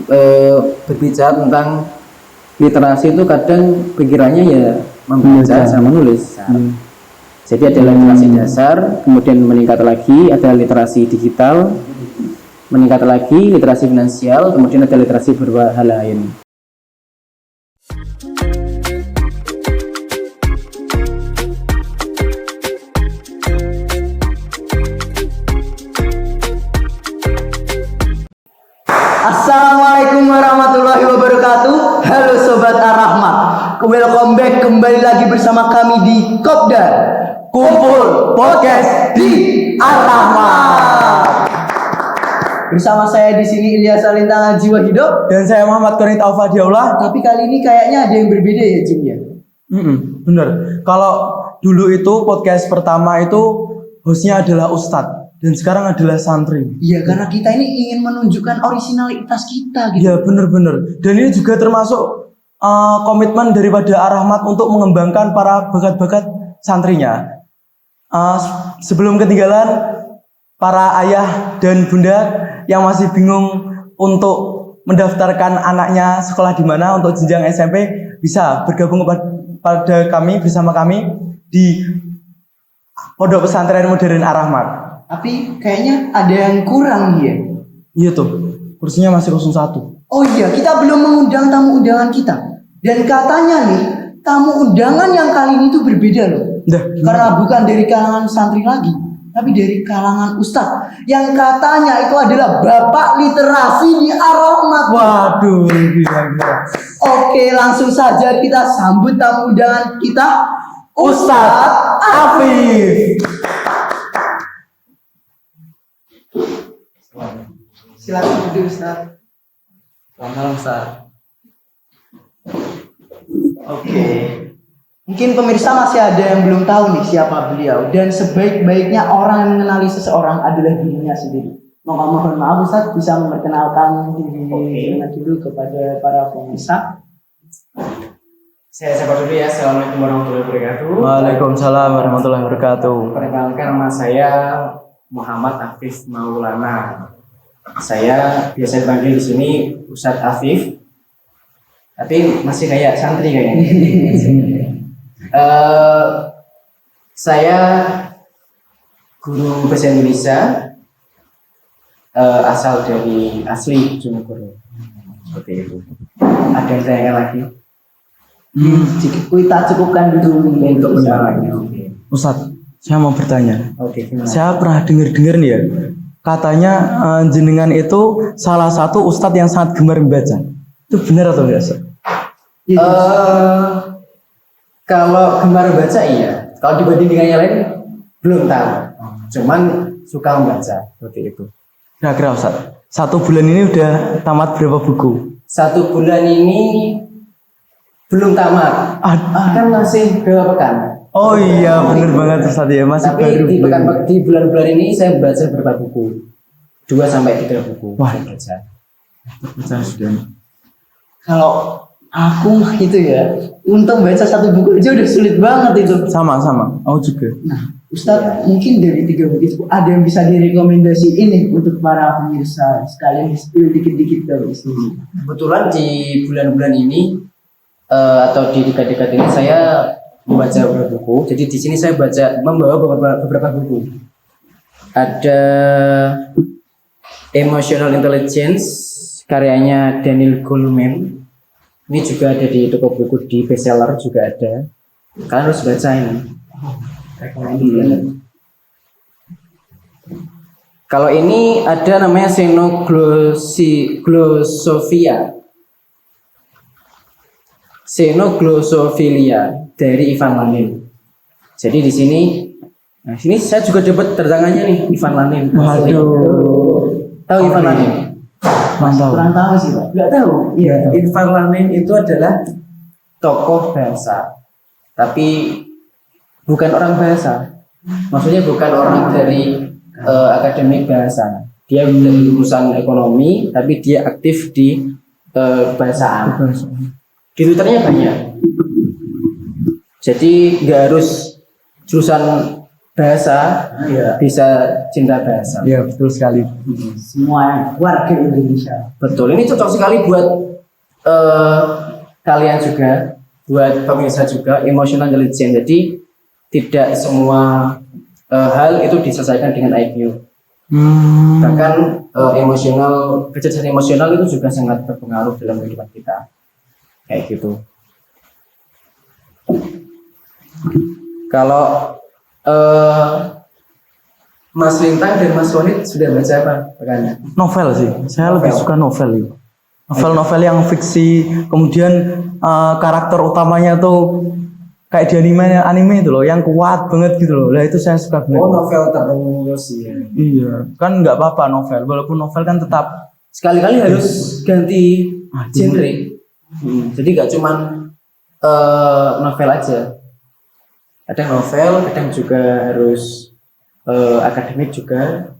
berbicara tentang literasi itu kadang pikirannya ya membaca sama menulis. Jadi ada literasi dasar, kemudian meningkat lagi ada literasi digital, meningkat lagi literasi finansial, kemudian ada literasi beberapa hal lain. Assalamualaikum warahmatullahi wabarakatuh. Halo Sobat Ar-Rahmat, welcome back kembali lagi bersama kami di Kopdar Kumpul Podcast di Ar-Rahmat. Bersama saya di sini Ilyas Alintang Haji Wahido dan saya Muhammad Qanit Aufadiaullah. Tapi kali ini kayaknya ada yang berbeda ya Jim ya. Bener. Kalau dulu itu podcast pertama itu hostnya adalah Ustadz. Dan sekarang adalah santri. Iya, karena kita ini ingin menunjukkan originalitas kita gitu. Iya, bener. Dan ini juga termasuk komitmen daripada Ar-Rahmat untuk mengembangkan para bakat-bakat santrinya. Sebelum ketinggalan, para ayah dan bunda yang masih bingung untuk mendaftarkan anaknya sekolah di mana untuk jenjang SMP, bisa bergabung pada kami, bersama kami di Pondok Pesantren Modern Ar-Rahmat. Tapi kayaknya ada yang kurang ya. Iya tuh, kursinya masih 01. Oh iya, kita belum mengundang tamu undangan kita. Dan katanya nih, tamu undangan yang kali ini tuh berbeda loh. Karena bukan dari kalangan santri lagi, tapi dari kalangan ustadz. Yang katanya itu adalah bapak literasi di Ar-Rahmat. Waduh, gila. Oke, langsung saja kita sambut tamu undangan kita, Ustadz Afif. Silakan duduk Ustaz. Selamat malam Ustaz. Oke. Mungkin pemirsa masih ada yang belum tahu nih siapa beliau, dan sebaik-baiknya orang yang mengenali seseorang adalah dirinya sendiri. Mohon maaf Ustaz, bisa memperkenalkan diri dulu kepada para pemirsa. Saya sapa dulu ya. Assalamualaikum warahmatullahi wabarakatuh. Waalaikumsalam warahmatullahi wabarakatuh. Perkenalkan, nama saya Muhammad Afif Maulana. Saya biasa dipanggil di sini Ustadz Afif, tapi masih kayak santri kayaknya. Saya guru bahasa Indonesia, asal dari asli Jonegoro. Seperti itu. Ada yang tanya lagi? Kita cukupkan dulu Untuk penjelasannya. Ustadz, saya mau bertanya. Oke, gimana? Saya pernah dengar nih ya, katanya jenengan itu salah satu ustadz yang sangat gemar membaca. Itu benar atau enggak, Ustaz? Kalau gemar baca iya. Kalau dibanding dengan yang lain belum tahu. Cuman suka membaca seperti itu. Kira-kira Ustaz, 1 bulan ini udah tamat berapa buku? 1 bulan ini belum tamat. Kan masih 2 pekan. Oh iya, bener banget Ustaz ya, masih Tapi baru. di bulan-bulan ini saya baca beberapa buku. 2-3 buku. Wah, baca. Baca sudah. Kalau aku mah itu ya, untuk baca 1 buku aja udah sulit banget itu. Sama, aku juga. Nah, Ustadz, mungkin dari 3 buku itu ada yang bisa direkomendasiin nih untuk para pemirsa sekalian di-spill dikit-dikit dari sini. Kebetulan di bulan-bulan ini atau di dekat-dekat ini saya membaca beberapa buku. Jadi di sini saya membawa beberapa buku. Ada Emotional Intelligence karyanya Daniel Goleman. Ini juga ada di toko buku, di bestseller juga ada. Kalian harus baca ini. Kalau ini ada namanya Xenoglosophilia dari Ivan Lanin. Jadi di sini, nah sini saya juga dapat tertangannya nih, Ivan Lanin. Waduh. Tahu Ivan Lanin? Mantap. Kurang tahu sih Pak. Nggak tahu. Iya. Ivan Lanin itu adalah tokoh bahasa, tapi bukan orang bahasa. Maksudnya bukan orang dari akademik bahasa. Dia lulusan ekonomi, tapi dia aktif di bahasaan. Di Twitternya banyak. Jadi nggak harus jurusan bahasa, Iya. bisa cinta bahasa. Iya, betul sekali. Semua warga Indonesia. Betul, ini cocok sekali buat kalian juga, buat pemirsa juga, emotional intelligence. Jadi tidak semua hal itu diselesaikan dengan IQ. Bahkan kecerdasan emosional itu juga sangat berpengaruh dalam kehidupan kita. Kayak gitu. Kalau Mas Lintang dan Mas Ronit sudah baca apa pekannya? Novel sih, saya lebih Novel. suka novel itu. Novel-novel yang fiksi, kemudian karakter utamanya tuh kayak di anime itu loh, yang kuat banget gitu loh. Lah itu saya suka banget. Oh, novel terus ya. Iya, kan nggak apa-apa novel, walaupun novel kan tetap Sekali-kali harus ganti genre. Jadi nggak cuman novel aja. Kadang novel, kadang juga harus akademik juga.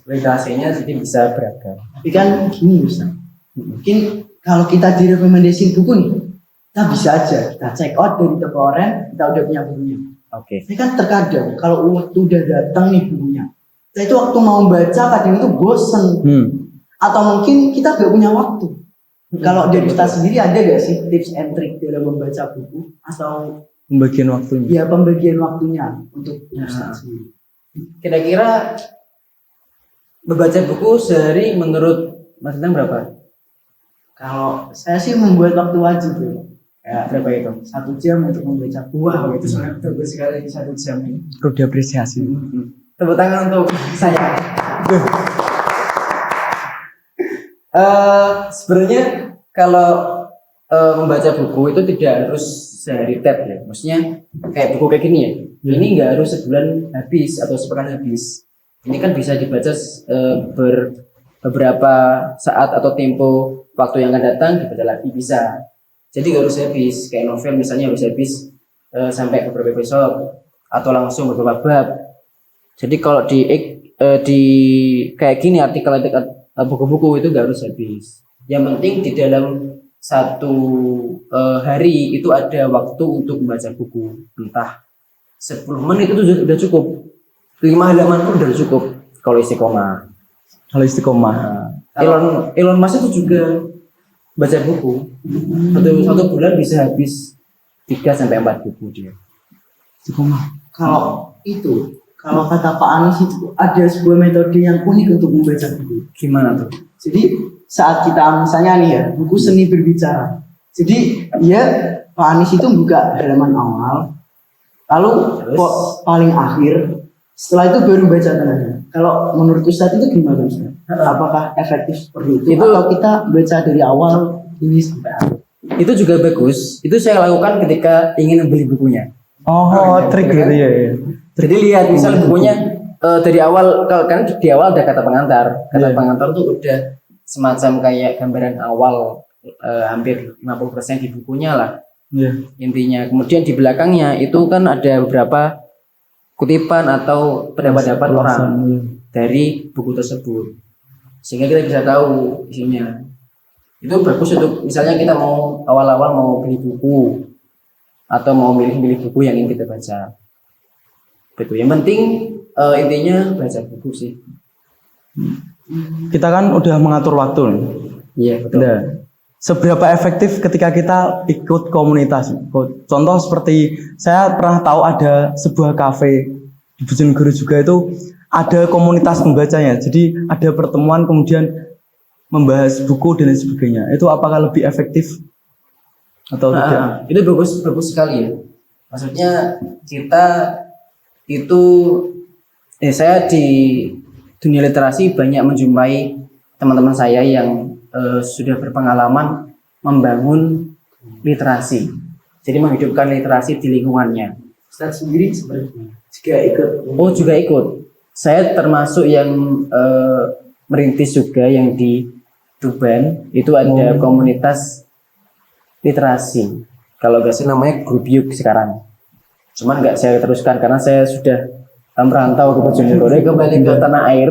Literasinya jadi bisa beragam. Tapi kan gini Ustaz. Mungkin kalau kita direkomendasiin buku nih, kita bisa aja kita check out dari toko oren, kita udah punya bukunya. Oke. Ini kan terkadang kalau waktu udah datang nih bukunya, kita itu waktu mau baca kadang itu bosen. Atau mungkin kita gak punya waktu. Kalau dari Ustaz sendiri ada gak sih tips and trick dalam membaca buku atau pembagian waktunya. ya pembagian waktunya untuk Ustaz sendiri? Kira-kira membaca buku sehari menurut Mas Lintang berapa? Kalau saya sih membuat waktu wajib ya. Ya, berapa itu? 1 jam untuk membaca buku. Wah, itu sangat bagus sekali 1 jam ini. Perlu diapresiasi. Tepuk tangan untuk saya. Sebenarnya kalau membaca buku itu tidak harus sehari tab ya. Maksudnya kayak buku kayak gini ya. Ini nggak harus sebulan habis atau sepekan habis. Ini kan bisa dibaca beberapa saat atau tempo waktu yang akan datang dibaca lagi bisa. Jadi nggak harus habis. Kayak novel misalnya harus habis sampai beberapa episode atau langsung beberapa bab. Jadi kalau di kayak gini artikel buku-buku itu nggak harus habis. Yang penting di dalam satu hari itu ada waktu untuk membaca buku, entah 10 menit itu sudah cukup, 5 halaman pun sudah cukup kalau istiqomah. Kalau istiqomah. Elon Musk itu juga baca buku, satu bulan bisa habis 3-4 buku dia. Istiqomah. Kalau kata Pak Anies itu ada sebuah metode yang unik untuk membaca buku. Gimana tuh? Jadi saat kita misalnya nih ya buku seni berbicara. Jadi ya Pak Anies itu buka halaman awal, lalu paling akhir, setelah itu baru baca tengahnya. Kalau menurut Ustadz itu gimana Ustadz? Apakah efektif seperti itu? Atau kita baca dari awal ini sampai akhir? Itu juga bagus. Itu saya lakukan ketika ingin membeli bukunya. Oh, trik gitu ya. Jadi lihat misal bukunya dari awal, kan di awal ada kata pengantar. Kata pengantar tuh udah semacam kayak gambaran awal hampir 50% di bukunya lah. Intinya. Kemudian di belakangnya itu kan ada beberapa kutipan atau pendapat orang dari buku tersebut. Sehingga kita bisa tahu isinya. Itu bagus untuk misalnya kita mau awal-awal mau beli buku atau mau milih-milih buku yang ingin kita baca. Betul. Yang penting intinya baca buku sih. Kita kan udah mengatur waktu nih. Iya betul. Nah, seberapa efektif ketika kita ikut komunitas? Contoh seperti saya pernah tahu ada sebuah kafe di Bojonegoro juga itu ada komunitas pembacanya. Jadi ada pertemuan kemudian membahas buku dan lain sebagainya. Itu apakah lebih efektif atau tidak? Itu bagus sekali ya. Maksudnya kita itu saya di dunia literasi banyak menjumpai teman-teman saya yang sudah berpengalaman membangun literasi. Jadi menghidupkan literasi di lingkungannya. Ustadz sendiri seperti itu juga ikut. Oh juga ikut. Saya termasuk yang merintis juga yang di Tuban itu ada komunitas literasi. Kalau nggak sih namanya Grup Yuk sekarang. Cuman nggak saya teruskan karena saya sudah merantau ke Bojonegoro, kembali ke tanah air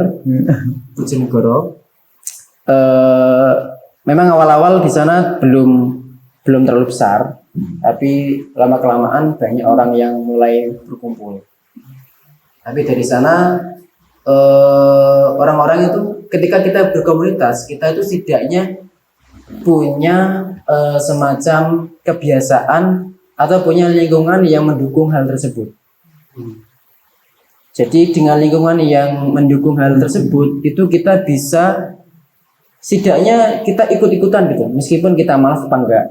Bojonegoro. Memang awal-awal di sana belum terlalu besar, tapi lama kelamaan banyak orang yang mulai berkumpul. Tapi dari sana orang-orang itu ketika kita berkomunitas, kita itu setidaknya punya semacam kebiasaan atau punya lingkungan yang mendukung hal tersebut. Jadi dengan lingkungan yang mendukung hal tersebut itu kita bisa setidaknya kita ikut-ikutan gitu. Meskipun kita malas apa enggak,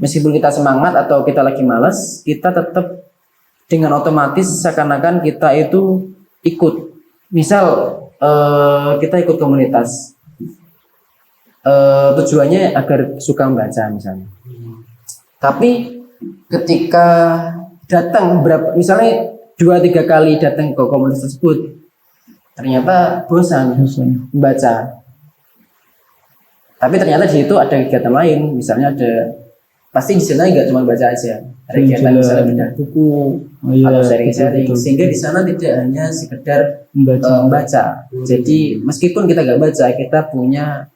meskipun kita semangat atau kita lagi malas, kita tetap dengan otomatis seakan-akan kita itu ikut. Misal kita ikut komunitas, tujuannya agar suka membaca misalnya. Tapi ketika datang misalnya 2-3 kali datang ke komunitas tersebut, ternyata bosan membaca. Tapi ternyata di situ ada kegiatan lain, misalnya pasti di sana nggak cuma baca aja, ada kegiatan misalnya bedah buku atau sharing-sharing, sehingga di sana tidak hanya sekedar membaca. Jadi meskipun kita nggak baca, kita punya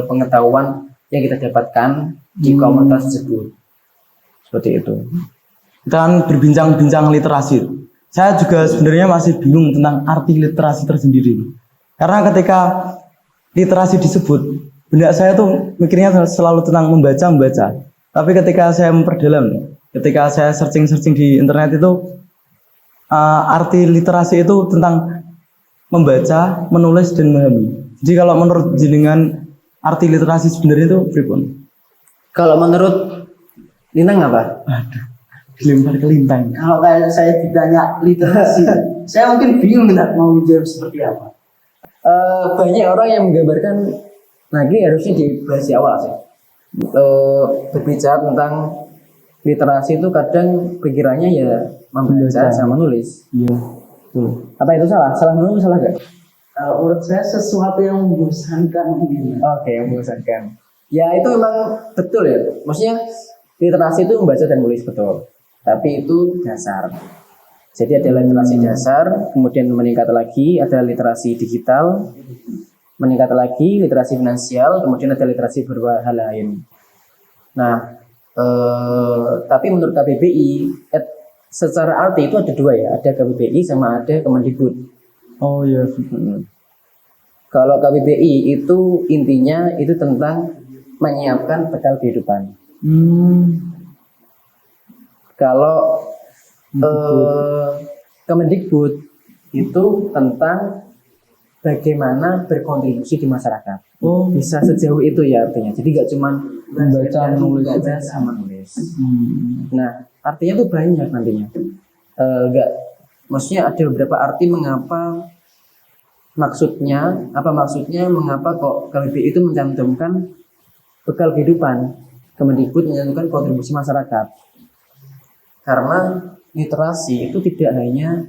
pengetahuan yang kita dapatkan di komunitas tersebut. Seperti itu. Kita kan berbincang-bincang literasi. Saya juga sebenarnya masih bingung tentang arti literasi tersendiri. Karena ketika literasi disebut, benak saya tuh mikirnya selalu tentang membaca. Tapi ketika saya memperdalam, ketika saya searching di internet itu, arti literasi itu tentang membaca, menulis, dan memahami. Jadi kalau menurut jenengan arti literasi sebenarnya itu pripun? Kalau menurut Lintang apa? Aduh, dilempar ke Lintang. Kalau kayak saya ditanya literasi, saya mungkin bingung mau menjawab seperti apa. Banyak orang yang menggambarkan, lagi harusnya dibahas di awal sih. Berbicara tentang literasi itu kadang pikirannya ya membaca sama menulis. Iya, betul. Apa itu salah? Salah menulis salah gak? Kalau menurut saya sesuatu yang membosankan. Oke, yang membosankan. Ya itu memang betul ya. Maksudnya literasi itu membaca dan menulis betul. Tapi itu dasar. Jadi ada literasi dasar, kemudian meningkat lagi ada literasi digital, meningkat lagi literasi finansial, kemudian ada literasi beberapa hal lain. Nah, tapi menurut KBBI secara arti itu ada dua ya, ada KBBI sama ada Kemendikbud. Oh iya. Kalau KBBI itu intinya itu tentang menyiapkan bekal kehidupan. Kalau Kemendikbud itu tentang bagaimana berkontribusi di masyarakat. Oh, Bisa sejauh itu ya artinya. Jadi nggak cuma membaca, menulis aja sama nulis. Nah, artinya tuh banyak nantinya. Maksudnya ada beberapa arti mengapa mengapa kok KBBI itu mencantumkan bekal kehidupan, Kemendikbud mencantumkan kontribusi masyarakat. Karena literasi itu tidak hanya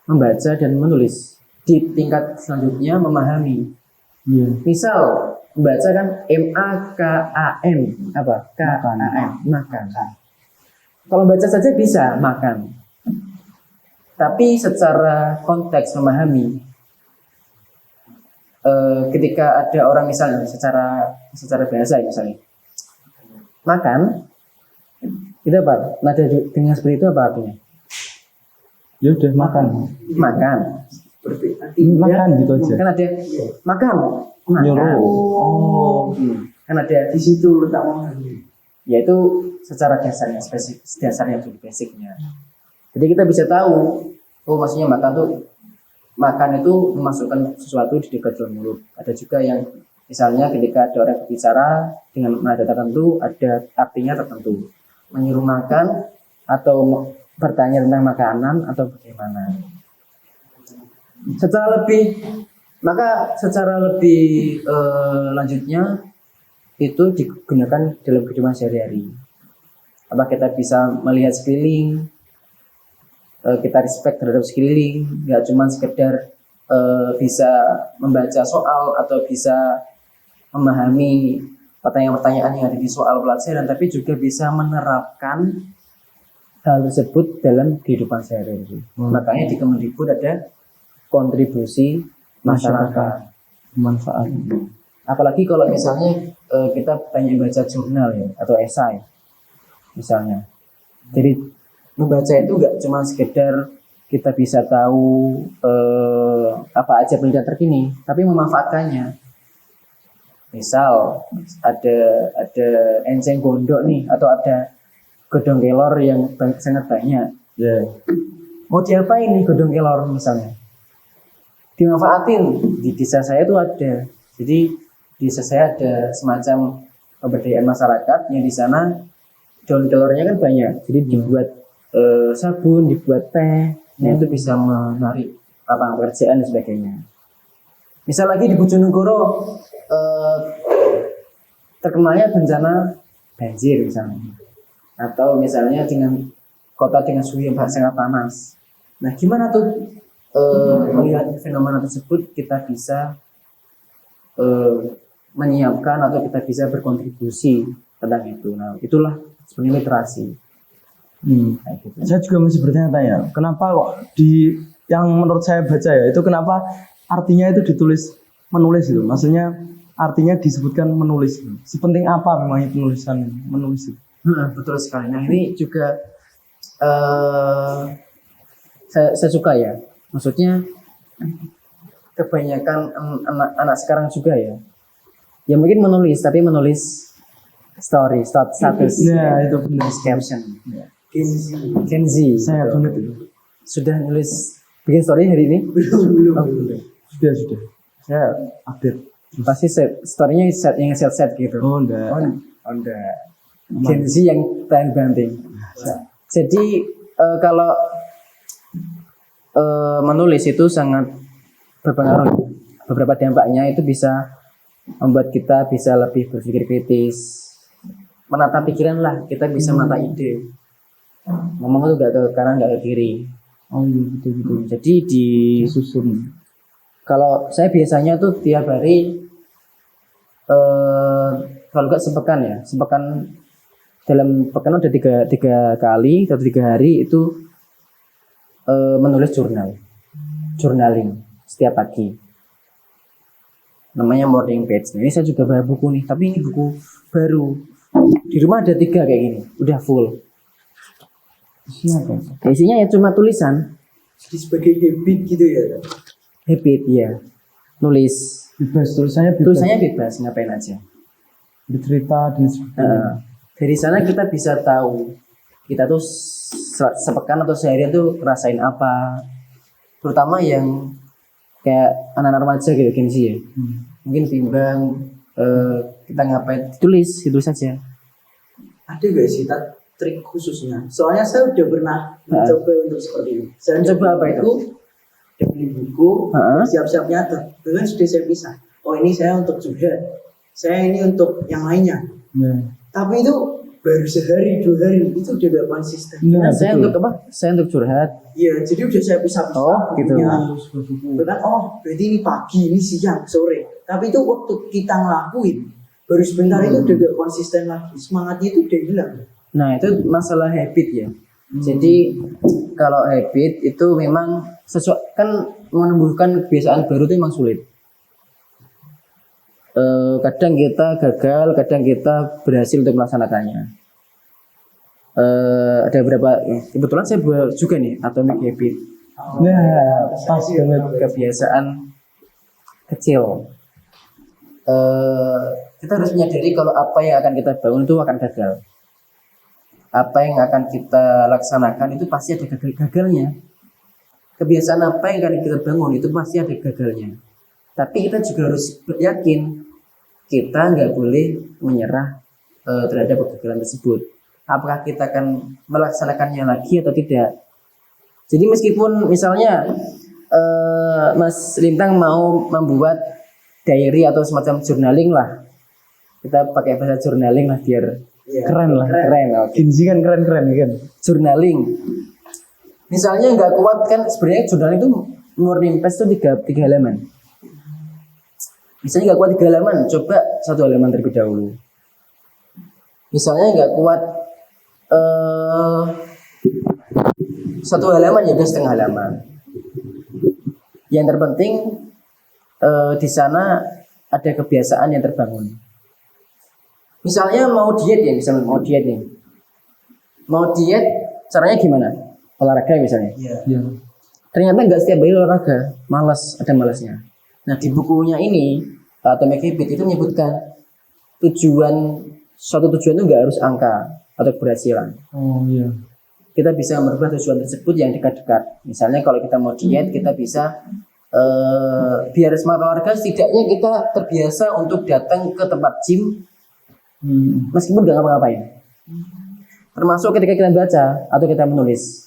membaca dan menulis, di tingkat selanjutnya memahami. Misal membaca kan MAKAN, apa? KAN, makan. Kalau baca saja bisa makan. Tapi secara konteks memahami, ketika ada orang misalnya secara bahasa misalnya makan, itu apa? Nada dengan seperti itu apa artinya? ya udah makan gitu aja. Kan ada makan. Oh. Kan ada Di situ letak memahami. yaitu secara dasarnya, dasarnya itu basicnya. Jadi kita bisa tahu, maksudnya makan itu memasukkan sesuatu di dekat dalam mulut. Ada juga yang misalnya ketika ada orang berbicara dengan nada tertentu, ada artinya tertentu, menyuruh makan atau bertanya tentang makanan atau bagaimana. Secara lebih lanjutnya itu digunakan dalam kehidupan sehari-hari. Apa kita bisa melihat sekeliling, kita respect terhadap sekeliling, nggak cuma sekedar bisa membaca soal atau bisa memahami pertanyaan-pertanyaan yang ada di soal pelajaran, tapi juga bisa menerapkan hal tersebut dalam kehidupan sehari-hari. Makanya di Kemendikbud ada kontribusi masyarakat. Manfaat. Apalagi kalau misalnya kita banyak baca jurnal ya atau esai misalnya. Jadi membaca itu nggak cuma sekedar kita bisa tahu apa aja penelitian terkini, tapi memanfaatkannya. Misal ada enceng gondok nih, atau ada godong kelor yang sangat banyak. Ya. Mau diapain nih godong kelor misalnya? Dimanfaatin. Di desa saya tuh ada. Jadi di desa saya ada semacam pemberdayaan masyarakat yang di sana daun kelornya kan banyak. Jadi dibuat sabun, dibuat teh. Nah itu bisa menarik lapangan pekerjaan dan sebagainya. Misal lagi di Bojonegoro terkenalnya bencana banjir misalnya, atau misalnya dengan kota dengan suhu yang sangat panas. Nah gimana tuh melihat fenomena tersebut kita bisa menyiapkan atau kita bisa berkontribusi tentang itu. Nah itulah sebenarnya literasi. Kayak gitu. Saya juga masih bertanya-tanya, kenapa kok di yang menurut saya baca ya itu kenapa artinya itu ditulis menulis itu? Maksudnya artinya disebutkan menulis. Sepenting apa memang penulisan menulis itu? Betul sekali. Nah ini juga saya suka ya. Maksudnya kebanyakan anak sekarang juga ya. Ya mungkin menulis, tapi menulis story, status. Ya itu benar. Caption. Gen Z. Saya gitu. banget itu. Sudah nulis bikin story hari ini? Belum. Oh, belum. Sudah. Saya update. Pasti story-nya yang set gitu. Oh enggak. Enggak. Gen Z yang tahan banting. Jadi kalau menulis itu sangat berpengaruh. Beberapa dampaknya itu bisa membuat kita bisa lebih berpikir kritis, menata pikiran lah. Kita bisa menata ide. Ngomong itu gak ke kanan gak ke kiri. Oh iya betul. Jadi Disusun. kalau saya biasanya tuh tiap hari kalau nggak sepekan ya, sepekan dalam pekan udah tiga kali atau 3 hari itu menulis journaling setiap pagi. Namanya morning page. Nah, ini saya juga bawa buku nih, tapi ini buku baru. Di rumah ada 3 kayak gini, udah full. Isinya ya cuma tulisan. Jadi sebagai habit gitu ya. Habit ya, nulis. Bebas tulisannya Bebas, ngapain aja. Bercerita dan sebagainya. Dari sana kita bisa tahu kita tuh sepekan atau seharian tuh rasain apa. Terutama yang kayak anak-anak remaja gitu, Gen Z ya. Mungkin bimbang, kita ngapain, tulis itu saja. Ada gak sih trik khususnya? Soalnya saya udah pernah mencoba untuk seperti ini. Saya Coba apa itu? beli buku, siap-siap nyatet. Dengan sudah saya pisah. Oh ini saya untuk curhat, saya ini untuk yang lainnya. Tapi itu baru sehari 2 hari itu udah gak konsisten. Nah, saya untuk apa? Saya untuk curhat. Iya, jadi udah saya pisah-pisah. Oh, gitu. Bahkan berarti ini pagi, ini siang, sore. Tapi itu waktu kita ngelakuin baru sebentar itu udah gak konsisten lagi. Semangatnya itu udah hilang. Nah itu masalah habit ya. Jadi kalau habit itu memang kan menumbuhkan kebiasaan baru itu memang sulit. Kadang kita gagal, kadang kita berhasil untuk melaksanakannya. Ada beberapa, kebetulan saya buat juga nih Atomic Habit. Nah, pas banget. Kebiasaan kecil. Kita harus menyadari kalau apa yang akan kita bangun itu akan gagal. Apa yang akan kita laksanakan itu pasti ada gagalnya. Kebiasaan apa yang akan kita bangun itu pasti ada gagalnya. Tapi kita juga harus yakin kita nggak boleh menyerah terhadap kegagalan tersebut. Apakah kita akan melaksanakannya lagi atau tidak? Jadi meskipun misalnya Mas Lintang mau membuat diary atau semacam journaling lah, kita pakai bahasa journaling lah biar Keren lah. keren. Gen Z kan keren kan. Journaling. Misalnya nggak kuat kan, sebenarnya journaling itu morning page itu 3 halaman. Misalnya nggak kuat 3 halaman, coba 1 halaman terlebih dahulu. Misalnya nggak kuat 1 halaman ya udah setengah halaman. Yang terpenting di sana ada kebiasaan yang terbangun. Misalnya mau diet ya, Mau diet caranya gimana? Olahraga misalnya. Iya. ternyata nggak setiap hari olahraga, malas, ada malasnya. Nah di bukunya ini Atomic Habit itu menyebutkan suatu tujuan itu nggak harus angka atau keberhasilan. Oh iya. Kita bisa merubah tujuan tersebut yang dekat-dekat. Misalnya kalau kita mau diet, kita bisa biar semangat olahraga, setidaknya kita terbiasa untuk datang ke tempat gym meskipun nggak ngapa-ngapain. Termasuk ketika kita baca atau kita menulis,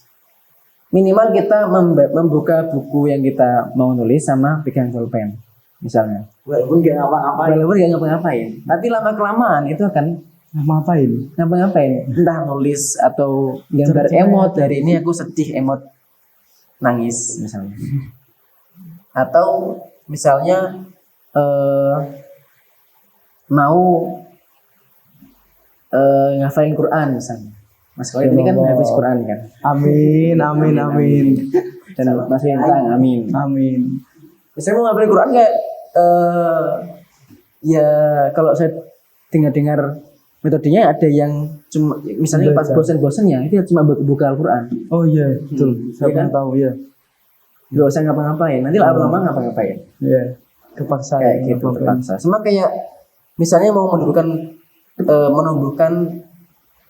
minimal kita membuka buku yang kita mau nulis sama pegang pulpen misalnya. Walaupun gak ngapa-ngapain, tapi lama kelamaan itu akan ngapa-ngapain, entah nulis atau gambar emot. Hari ini aku sedih, emot nangis misalnya, atau misalnya mau ngafalin Quran misalnya. Mas Khalid ini kan habis Quran kan. Amin. Dan Mas Bintang, amin. Saya mau ngafalin Quran kayak ya kalau saya dengar metodenya ada yang cuma misalnya pas bosan-bosan ya itu cuma buka Al-Quran. Oh iya, betul. Saya kan? tahu ya. Gak usah ngapa-ngapain. Nanti lama-lama ngapa-ngapain. Iya. Kepaksa Kayak gitu terpaksa. Sama kayak misalnya mau menumbuhkan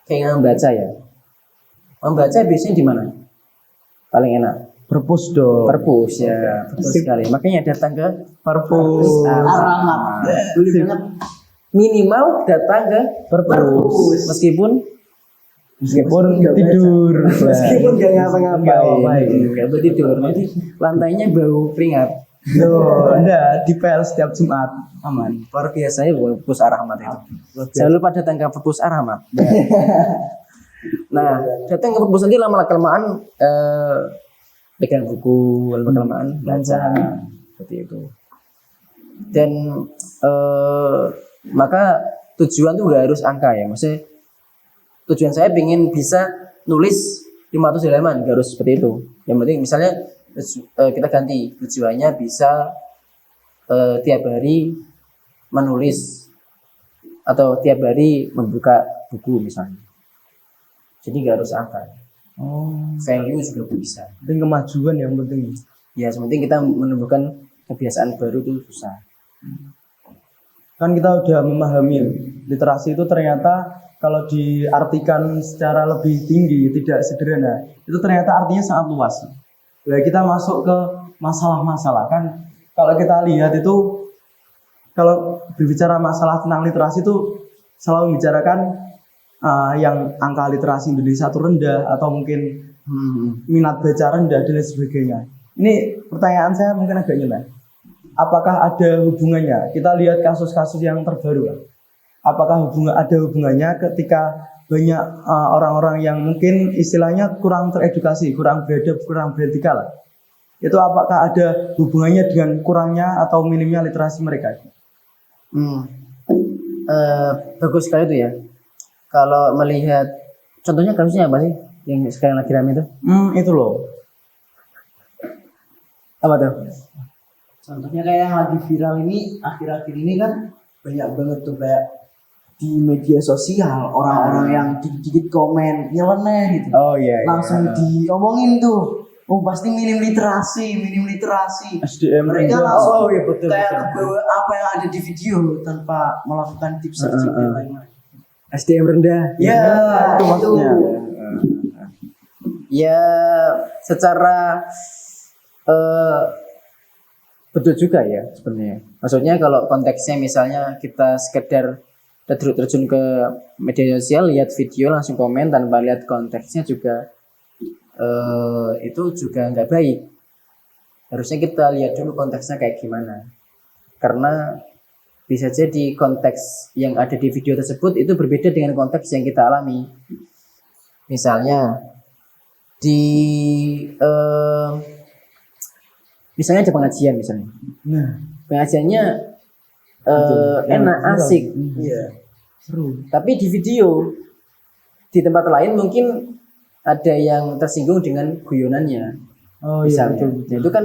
keinginan membaca ya. Membaca biasanya di mana? Paling enak. Perpus dong. Perpus ya, betul sekali. Makanya datang ke Perpus. Ar-Rahmat. Minimal datang ke Perpus. Meskipun tidur. meskipun gak ngapa-ngapain, gak tidur. Nanti lantainya bau keringat. Loh, enggak di PL setiap Jumat aman. Luar biasa ya Perpus Ar-Rahmat itu. Jangan lupa datang ke Perpus Ar-Rahmat. Nah, datang ke Perpus nanti lama-kelamaan pegang buku, lama-kelamaan baca seperti itu. Dan maka tujuan tuh gak harus angka ya. Maksudnya tujuan saya ingin bisa nulis 500 halaman, gak harus seperti itu. Yang penting misalnya kita ganti tujuannya bisa tiap hari menulis atau tiap hari membuka buku misalnya. Jadi gak harus angka. Value juga bisa. Penting kemajuan yang penting. Ya, sementing kita menumbuhkan kebiasaan baru itu susah. Kan kita udah memahami literasi itu ternyata kalau diartikan secara lebih tinggi, tidak sederhana, itu ternyata artinya sangat luas. Nah, kita masuk ke masalah-masalah kan. Kalau kita lihat itu, kalau berbicara masalah tentang literasi itu selalu membicarakan yang angka literasi Indonesia itu rendah atau mungkin minat baca rendah dan lain sebagainya. Ini pertanyaan saya mungkin agak nyeleneh. Apakah ada hubungannya? Kita lihat kasus-kasus yang terbaru. Apakah ada hubungannya ketika banyak orang-orang yang mungkin istilahnya kurang teredukasi, kurang beradab, kurang beretika lah. Itu apakah ada hubungannya dengan kurangnya atau minimnya literasi mereka? Bagus sekali itu ya. Kalau melihat contohnya kasusnya apa sih yang sekarang lagi rame itu? Itu loh. Apa tuh? Contohnya kayak yang lagi viral ini akhir-akhir ini kan banyak banget tuh kayak di media sosial orang-orang yang dikit-dikit komen nyeleneh gitu. Oh iya. Langsung diomongin tuh. Oh pasti minim literasi. SDM Mereka rendah. langsung iya, betul, kayak betul. kebawa apa yang ada di video tanpa melakukan tips searching dan lain-lain. SDM rendah. Ya, itu maksudnya. Ya, secara betul juga ya sebenarnya. Maksudnya kalau konteksnya misalnya kita sekedar terjun ke media sosial, lihat video langsung komen tanpa lihat konteksnya juga itu juga nggak baik. Harusnya kita lihat dulu konteksnya kayak gimana. Karena bisa jadi konteks yang ada di video tersebut itu berbeda dengan konteks yang kita alami. Misalnya misalnya ada pengajian misalnya. Nah, Pengajiannya enak, asik. Iya. Seru. Tapi di video di tempat lain mungkin ada yang tersinggung dengan guyonannya. Oh iya, Misalnya. betul. Nah, itu kan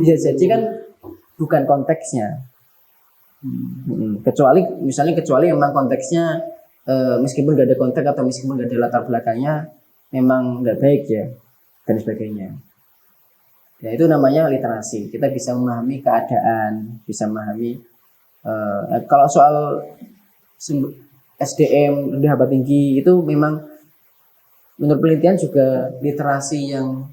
bisa jadi kan bukan konteksnya. Kecuali memang konteksnya meskipun gak ada konteks atau meskipun gak ada latar belakangnya memang nggak baik ya dan sebagainya. Ya itu namanya literasi. Kita bisa memahami keadaan, bisa memahami kalau soal SDM rendah haba tinggi itu memang menurut penelitian juga literasi yang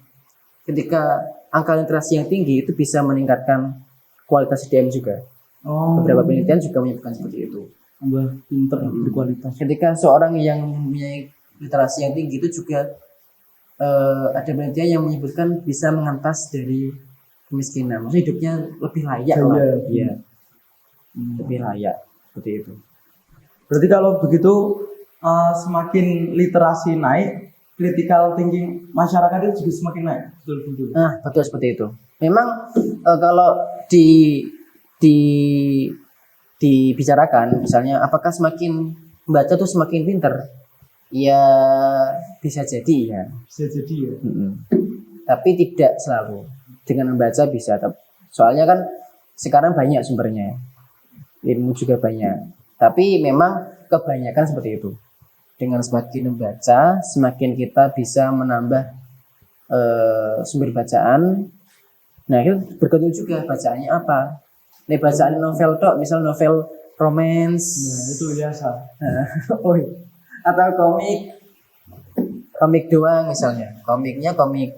ketika angka literasi yang tinggi itu bisa meningkatkan kualitas SDM juga. Beberapa penelitian juga menyebutkan seperti itu. Tambah pinter berkualitas. Ketika seorang yang mempunyai literasi yang tinggi itu juga ada penelitian yang menyebutkan bisa mengentas dari kemiskinan. Maksudnya hidupnya lebih layak lah. Iya. Lebih layak seperti itu. Berarti kalau begitu semakin literasi naik, critical thinking masyarakat itu juga semakin naik. Betul. Nah, betul seperti itu. Memang kalau dibicarakan, misalnya apakah semakin membaca tuh semakin pinter? Ya bisa jadi ya. Bisa jadi ya. Tapi tidak selalu. Dengan membaca bisa. Soalnya kan sekarang banyak sumbernya, ilmu juga banyak. Tapi memang kebanyakan seperti itu. Dengan semakin membaca, semakin kita bisa menambah sumber bacaan. Nah itu bergantung juga bacaannya apa. Nih bacaan novel tok, misal novel romance. Nah, itu biasa. Atau komik doang misalnya. Komiknya komik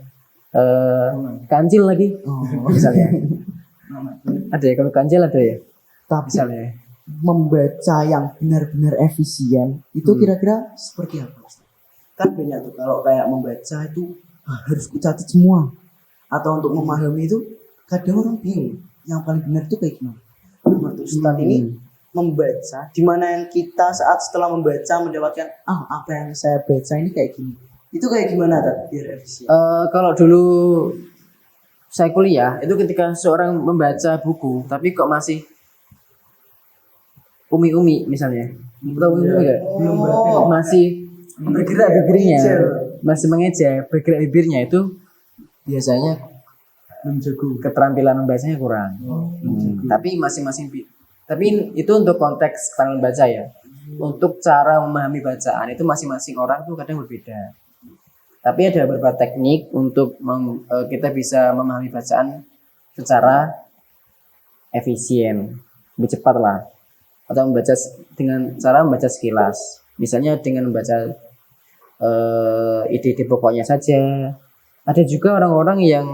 kancil lagi. Misalnya. Ada ya komik kancil ada ya. Tapi Misalnya. membaca yang benar-benar efisien itu kira-kira seperti apa? Kan banyak tuh kalau kayak membaca itu harus kucatat semua, atau untuk memahami itu kadang orang bingung yang paling benar itu kayak gimana. Menurut Ustadz ini membaca di mana yang kita saat setelah membaca mendapatkan apa yang saya baca ini kayak gini, itu kayak gimana Tat, biar efisien? Kalau dulu saya kuliah itu ketika seorang membaca buku tapi kok masih umi-umi misalnya, tahu umi enggak? Belum berarti. Masih bergerak bibirnya, masih mengeja bergerak bibirnya itu biasanya Menjago. keterampilan membacanya kurang. Tapi masing-masing tapi itu untuk konteks cara membaca ya. Untuk cara memahami bacaan itu masing-masing orang tuh kadang berbeda. Tapi ada beberapa teknik untuk kita bisa memahami bacaan secara efisien, lebih cepat lah. Atau membaca dengan cara membaca sekilas. Misalnya dengan membaca ide-ide pokoknya saja. Ada juga orang-orang yang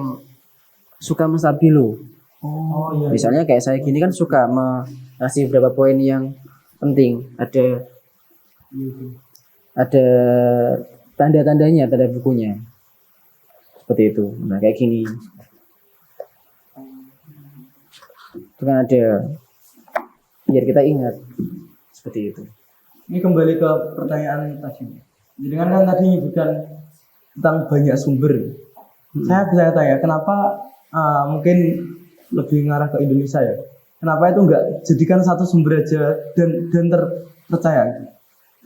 suka menstabilo. Iya. Misalnya kayak saya gini kan suka ngasih beberapa poin yang penting. Ada tanda-tandanya, tanda bukunya. Seperti itu. Nah, kayak gini. Itu kan ada biar kita ingat. Seperti itu. Ini kembali ke pertanyaan tadi. Jadi kan tadi menyebutkan tentang banyak sumber. Saya bisa tanya, kenapa mungkin lebih ngarah ke Indonesia ya? Kenapa itu enggak jadikan satu sumber aja dan terpercaya?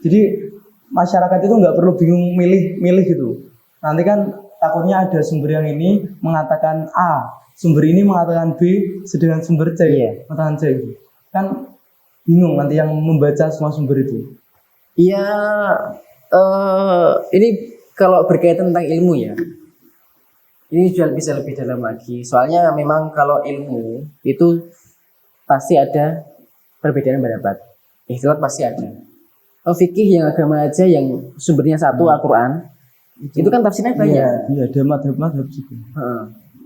Jadi masyarakat itu enggak perlu bingung milih gitu. Nanti kan takutnya ada sumber yang ini mengatakan A, sumber ini mengatakan B, sedangkan sumber C mengatakan C gitu. Kan bingung nanti yang membaca semua sumber itu. Iya, ini kalau berkaitan tentang ilmu ya, ini juga bisa lebih dalam lagi. Soalnya memang kalau ilmu itu pasti ada perbedaan pendapat. Ikhtilaf pasti ada. Fikih yang agama aja yang sumbernya satu Al-Quran, itu kan tafsirnya banyak. Iya, ada madhab juga.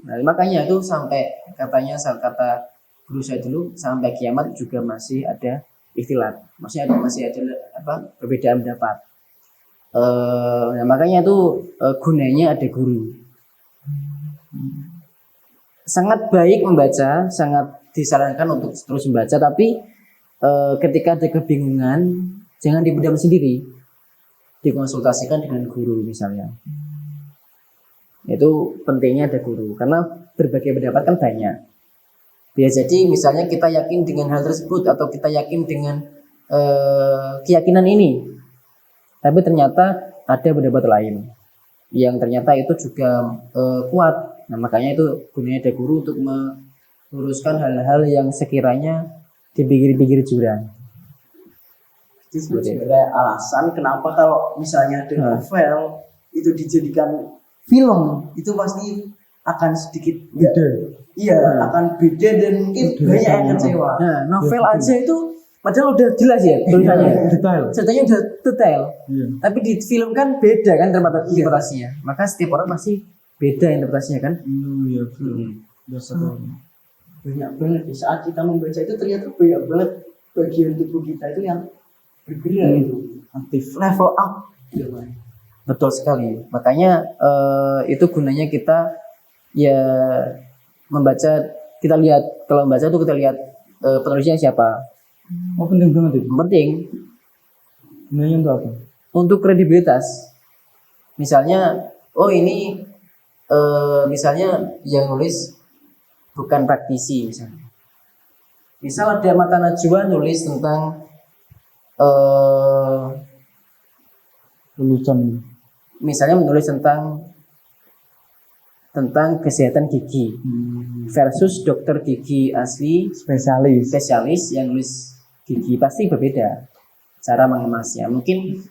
Nah, makanya itu sampai katanya saat kata guru saya dulu sampai kiamat juga masih ada ikhtilaf. Maksudnya masih ada perbedaan pendapat. Nah, makanya itu gunanya ada guru. Sangat baik membaca, sangat disarankan untuk terus membaca, tapi ketika ada kebingungan jangan dipendam sendiri, dikonsultasikan dengan guru misalnya. Itu pentingnya ada guru karena berbagai pendapat kan banyak. Bisa jadi misalnya kita yakin dengan hal tersebut atau kita yakin dengan keyakinan ini, tapi ternyata ada pendapat lain yang ternyata itu juga kuat. Nah, makanya itu gunanya ada guru untuk meluruskan hal-hal yang sekiranya di pinggir-pinggir jurang. Itu sebenarnya alasan kenapa kalau misalnya ada novel itu dijadikan film, itu pasti akan sedikit Beda. iya akan beda dan mungkin banyak yang kecewa. Nah, novel aja itu padahal udah jelas ya tulisannya. Detail. Ceritanya udah detail. Iya. Tapi di film kan beda kan interpretasinya. Maka setiap orang pasti beda interpretasinya kan. Iya, biasa Banyak banget di saat kita membaca itu ternyata banyak banget bagian tubuh kita itu yang bergerak itu aktif. level up. Betul sekali. Makanya itu gunanya kita ya membaca, kita lihat kalau membaca itu kita lihat penulisnya siapa. Oh, penting banget itu. Penting Gunanya untuk apa? untuk kredibilitas. Misalnya, oh ini misalnya yang nulis bukan praktisi misalnya. Misal ada Mata Najwa nulis tentang Lulusan. misalnya menulis tentang kesehatan gigi versus dokter gigi asli spesialis yang nulis gigi, pasti berbeda cara mengemasnya. Mungkin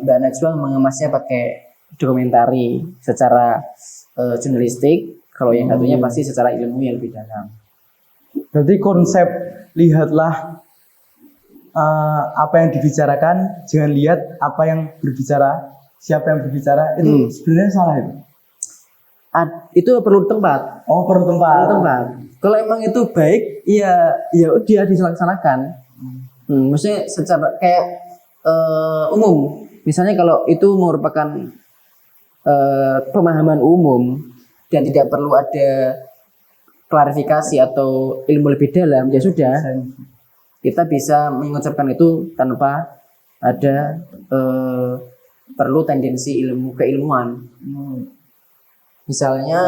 Mbak Najwa mengemasnya pakai dokumentari secara jurnalistik, kalau yang satunya pasti secara ilmu yang lebih dalam. Berarti konsep lihatlah apa yang dibicarakan, jangan lihat apa yang berbicara, siapa yang berbicara, itu sebenarnya salah itu. Itu perlu tempat. Oh, perlu tempat. Perlu tempat. Kalau emang itu baik, ya dia dilaksanakan. Maksudnya secara kayak umum. Misalnya kalau itu merupakan pemahaman umum dan tidak perlu ada klarifikasi atau ilmu lebih dalam, ya sudah. Kita bisa mengucapkan itu tanpa ada perlu tendensi ilmu keilmuan. Misalnya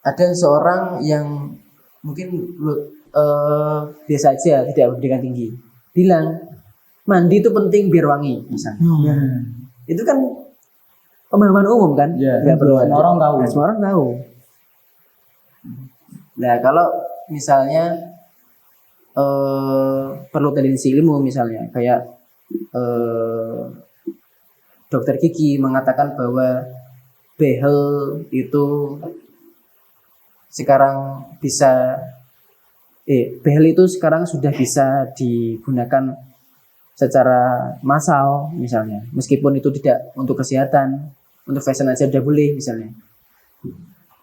ada seorang yang mungkin biasa aja, tidak berpendidikan tinggi, bilang mandi itu penting biar wangi, misalnya. Itu kan pemahaman umum kan, nggak perlu semua orang tahu. Semua orang tahu. Nah kalau misalnya perlu tendensi ilmu, misalnya kayak dokter gigi mengatakan bahwa behel itu sekarang bisa behel itu sekarang sudah bisa digunakan secara massal misalnya, meskipun itu tidak untuk kesehatan, untuk fashion aja udah boleh misalnya.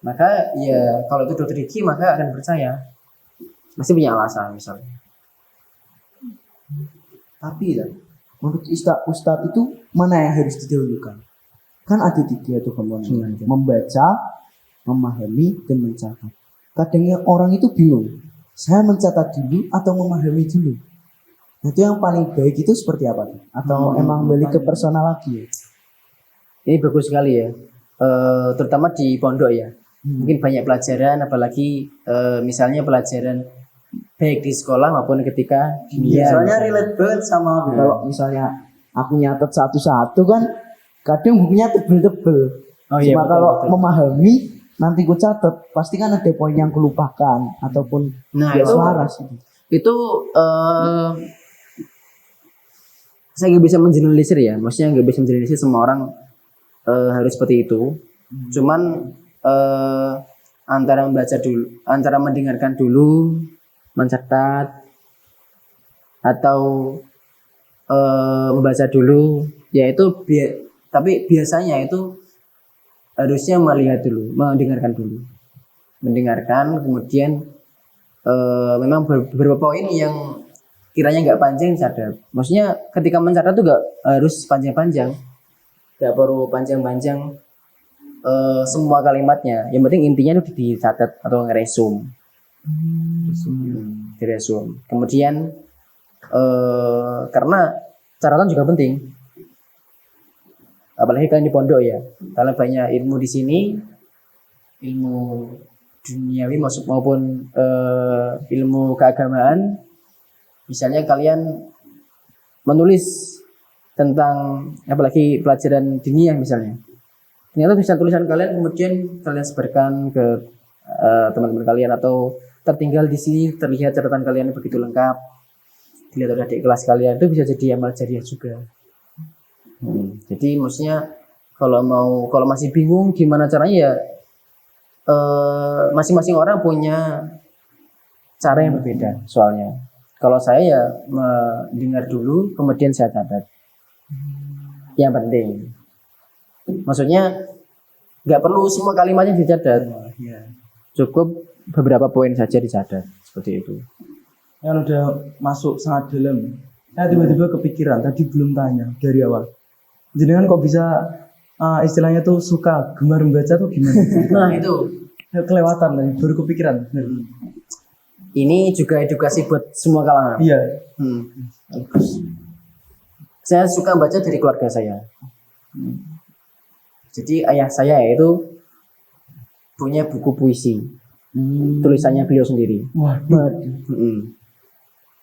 Maka ya kalau itu dokter gigi maka akan percaya, pasti punya alasan misalnya. Tapi ya, menurut Ustadz itu mana yang harus didahulukan? Kan ada 3 tuh komponen, membaca, memahami, dan mencatat. Kadangnya orang itu bingung, saya mencatat dulu atau memahami dulu. Nah, itu yang paling baik itu seperti apa? Atau emang balik ke personal lagi? Ini bagus sekali ya, terutama di pondok ya. Mungkin banyak pelajaran, apalagi misalnya pelajaran baik di sekolah maupun ketika dunia. Soalnya relate banget sama kalau misalnya aku nyatet satu-satu kan, kadang bukunya tebel-tebel. Oh iya, Cuma betul, kalau betul. memahami, nanti ku catat, pasti kan ada poin yang kulupakan ataupun Nah, gak itu- waras gitu. Itu saya nggak bisa mengeneralisir ya, maksudnya nggak bisa mengeneralisir semua orang harus seperti itu. Cuman antara membaca dulu, antara mendengarkan dulu, mencatat, atau membaca dulu, ya itu tapi biasanya itu harusnya melihat dulu, mendengarkan, kemudian memang beberapa poin yang kiranya nggak panjang catat. Maksudnya ketika mencatat tuh nggak harus panjang-panjang, nggak perlu panjang-panjang semua kalimatnya. Yang penting intinya itu dicatat atau ngeresum. Diresum. Kemudian karena catatan juga penting. Apalagi kalian di pondok ya. Kalian banyak ilmu di sini, ilmu duniawi maupun ilmu keagamaan. Misalnya kalian menulis tentang apalagi pelajaran diniyah misalnya. Ternyata tulisan kalian kemudian kalian sebarkan ke teman-teman kalian, atau tertinggal di sini terlihat catatan kalian begitu lengkap, dilihat oleh adik kelas kalian, itu bisa jadi amal jariah juga. Jadi maksudnya Kalau masih bingung gimana caranya ya, masing-masing orang punya cara yang berbeda soalnya. Kalau saya ya mendengar dulu, kemudian saya catat. Yang penting, maksudnya nggak perlu semua kalimatnya dicatat, cukup beberapa poin saja dicatat seperti itu. Kan udah masuk sangat dalam. Saya tiba-tiba kepikiran, tadi belum tanya dari awal. Jenengan kok bisa istilahnya tuh suka gemar membaca tuh gimana? Nah itu, Kelewatan nih, baru kepikiran. ini juga edukasi buat semua kalangan. Iya. Saya suka baca dari keluarga saya. Jadi ayah saya itu punya buku puisi, tulisannya beliau sendiri. Waduh.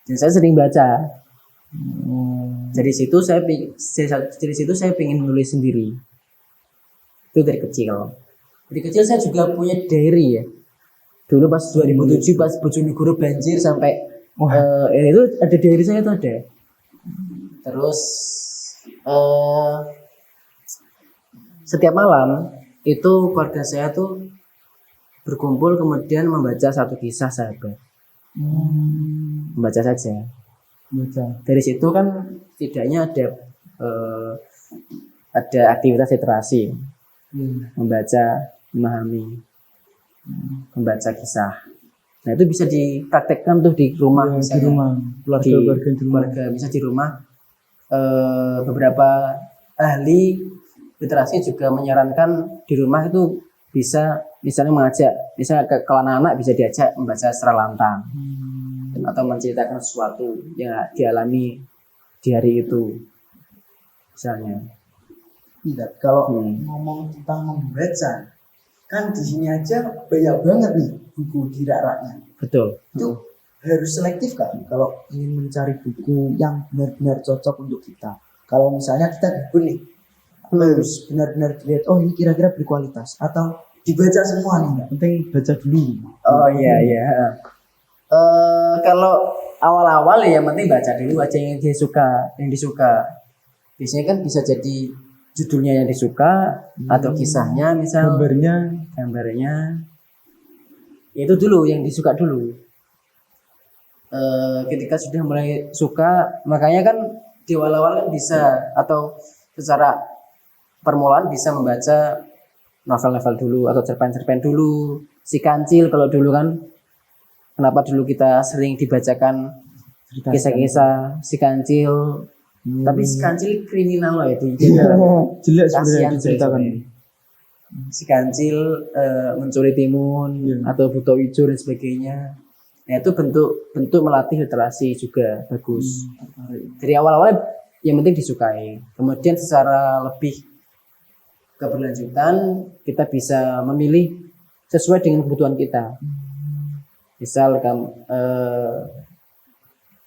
Dan saya sering baca. Dari situ saya pengen nulis sendiri. Itu dari kecil. Dari kecil saya juga punya diary ya. Dulu pas 2007 pas Bojonegoro banjir sampai itu ada diary saya itu ada. Terus setiap malam itu keluarga saya tuh berkumpul kemudian membaca satu kisah sahabat. Membaca saja. Dari situ kan setidaknya ada aktivitas literasi, membaca, memahami, membaca kisah. Nah itu bisa dipraktekkan tuh di rumah, misalnya, di rumah, keluarga bisa di rumah. Beberapa ahli literasi juga menyarankan di rumah itu bisa misalnya mengajak, misalnya kalau anak-anak bisa diajak membaca secara lantang. Atau menceritakan sesuatu yang dialami di hari itu misalnya. Tidak, kalau ngomong tentang membaca, kan di sini aja banyak banget nih buku di rak-raknya. Betul. Itu harus selektif kan kalau ingin mencari buku yang benar-benar cocok untuk kita. Kalau misalnya kita buku nih, harus benar-benar dilihat, oh ini kira-kira berkualitas atau dibaca semua nih, nggak penting baca dulu. Oh iya. Kalau awal-awal ya yang penting baca dulu aja yang disuka. Biasanya kan bisa jadi judulnya yang disuka atau kisahnya misal gambarnya itu dulu yang disuka dulu. Ketika sudah mulai suka, makanya kan di awal-awal kan bisa atau secara permulaan bisa membaca novel-novel dulu atau cerpen-cerpen dulu, Si Kancil kalau dulu kan. Kenapa dulu kita sering dibacakan kisah-kisah Si Kancil, tapi Si Kancil kriminal loh itu. Jelek Kasihan sebenarnya diceritakan. Si Kancil mencuri timun atau buta hijau dan sebagainya. Nah itu bentuk melatih literasi juga bagus. Dari awal-awal yang penting disukai. Kemudian secara lebih keberlanjutan kita bisa memilih sesuai dengan kebutuhan kita. Misal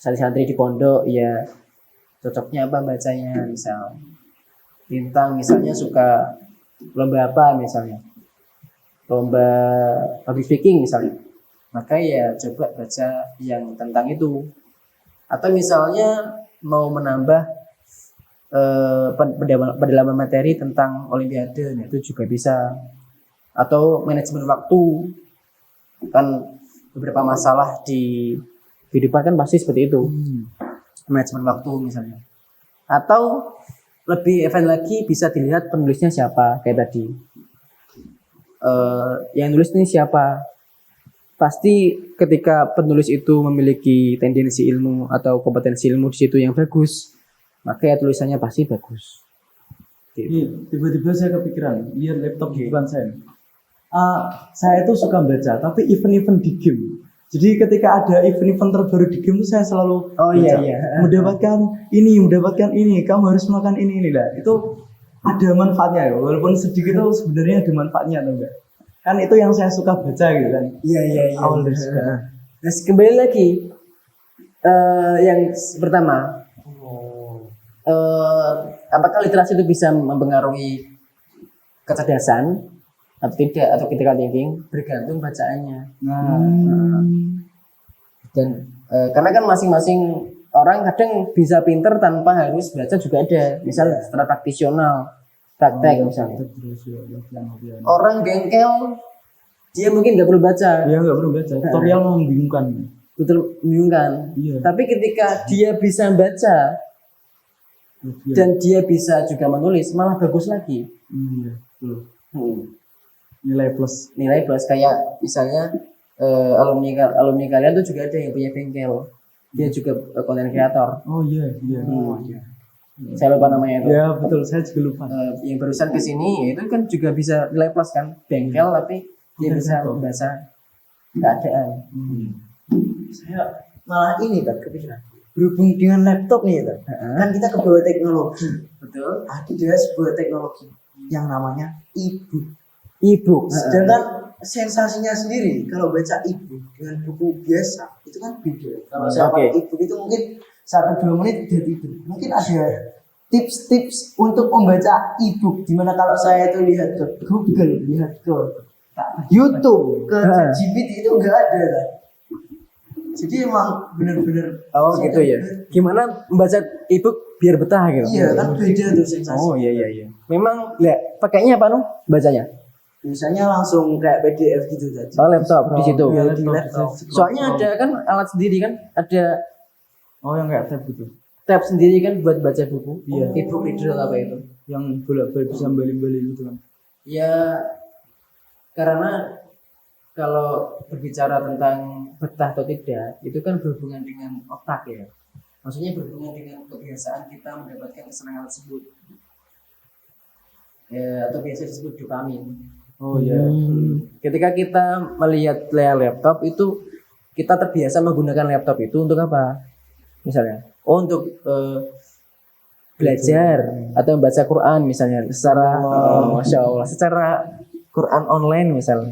santri di pondok ya cocoknya apa bacanya, misal Bintang misalnya suka lomba apa, misalnya lomba public speaking misalnya, maka ya coba baca yang tentang itu. Atau misalnya mau menambah pendalaman materi tentang olimpiade, nah itu juga bisa. Atau manajemen waktu, kan beberapa masalah di kehidupan kan pasti seperti itu. Manajemen waktu misalnya. Atau lebih event lagi bisa dilihat penulisnya siapa, kayak tadi. Yang nulis ini siapa? Pasti ketika penulis itu memiliki tendensi ilmu atau kompetensi ilmu di situ yang bagus, maka ya tulisannya pasti bagus. Tiba-tiba saya kepikiran, lihat laptop di depan saya. Saya itu suka baca, tapi event-event di game. Jadi ketika ada event-event terbaru di game itu saya selalu baca. Mendapatkan ini, kamu harus makan ini lah. Itu ada manfaatnya ya, walaupun sedikit itu sebenarnya ada manfaatnya atau enggak. Kan itu yang saya suka baca gitu kan. Iya. Awal dari suka. Nah, kembali lagi yang pertama, apakah literasi itu bisa mempengaruhi kecerdasan atau tidak, atau critical thinking? Bergantung bacaannya. Dan karena kan masing-masing orang kadang bisa pinter tanpa harus baca juga ada. Misal secara praktisional, praktek misalnya. Orang bengkel dia mungkin nggak perlu baca, Ya nggak perlu baca. Tutorial membingungkan. betul membingungkan. Iya. Tapi ketika dia bisa baca dan dia bisa juga menulis, malah bagus lagi. Iya. Betul. Hmm. Nilai plus. Nilai plus kayak misalnya alumni kalian tuh juga ada yang punya bengkel, dia juga konten kreator. Oh iya iya. Saya lupa namanya itu. Ya betul, saya juga lupa. Yang barusan kesini itu kan juga bisa nilai plus kan, bengkel tapi dia bisa membaca keadaan. Saya malah ini kan kepikiran berhubung dengan laptop nih kan, kan kita ke bawah teknologi. Betul. Ada sebuah teknologi yang namanya e-book. E-book. Sedangkan sensasinya sendiri kalau baca e-book dengan buku biasa itu kan beda. Kalau saya Oke. pakai e-book itu mungkin 1-2 menit udah tidur. Mungkin ada tips-tips untuk membaca e-book. Dimana kalau saya itu lihat ke Google, lihat ke YouTube, ke GPT itu enggak ada kan. Jadi emang bener-bener. Oh gitu ya. Gimana membaca e-book biar betah gitu? Iya kan beda tuh sensasi. Oh iya. Memang lihat pakainya apa bacanya? Biasanya langsung kayak PDF gitu tadi. Oh laptop di situ. Iya, di laptop. Soalnya ada kan alat sendiri kan, ada Oh yang kayak tab gitu. tab sendiri kan buat baca buku. Iya. E-book reader apa itu? Yang bolak-balik bisa balik-balik gitu kan. Ya karena kalau berbicara tentang betah atau tidak, itu kan berhubungan dengan otak ya. Maksudnya berhubungan dengan kebiasaan kita mendapatkan kesenangan tersebut. Ya, atau biasa disebut dopamin. Oh iya. Ketika kita melihat layar laptop itu, kita terbiasa menggunakan laptop itu untuk apa? Misalnya, untuk belajar atau membaca Quran misalnya, secara Masya Allah, secara Quran online misalnya.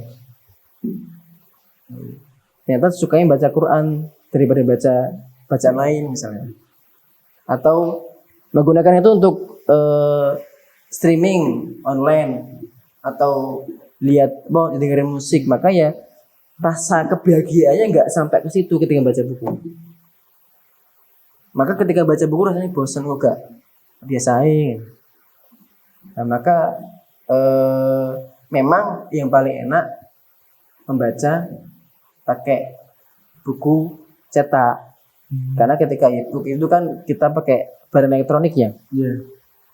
Ternyata sukanya baca Quran daripada baca bacaan lain misalnya. Atau menggunakan itu untuk streaming online atau lihat dengerin musik, maka ya rasa kebahagiaannya nggak sampai ke situ ketika baca buku. Maka ketika baca buku rasanya bosan kok gak biasain. Nah maka memang yang paling enak membaca pakai buku cetak. Karena ketika e-book itu kan kita pakai barang elektronik ya. Iya.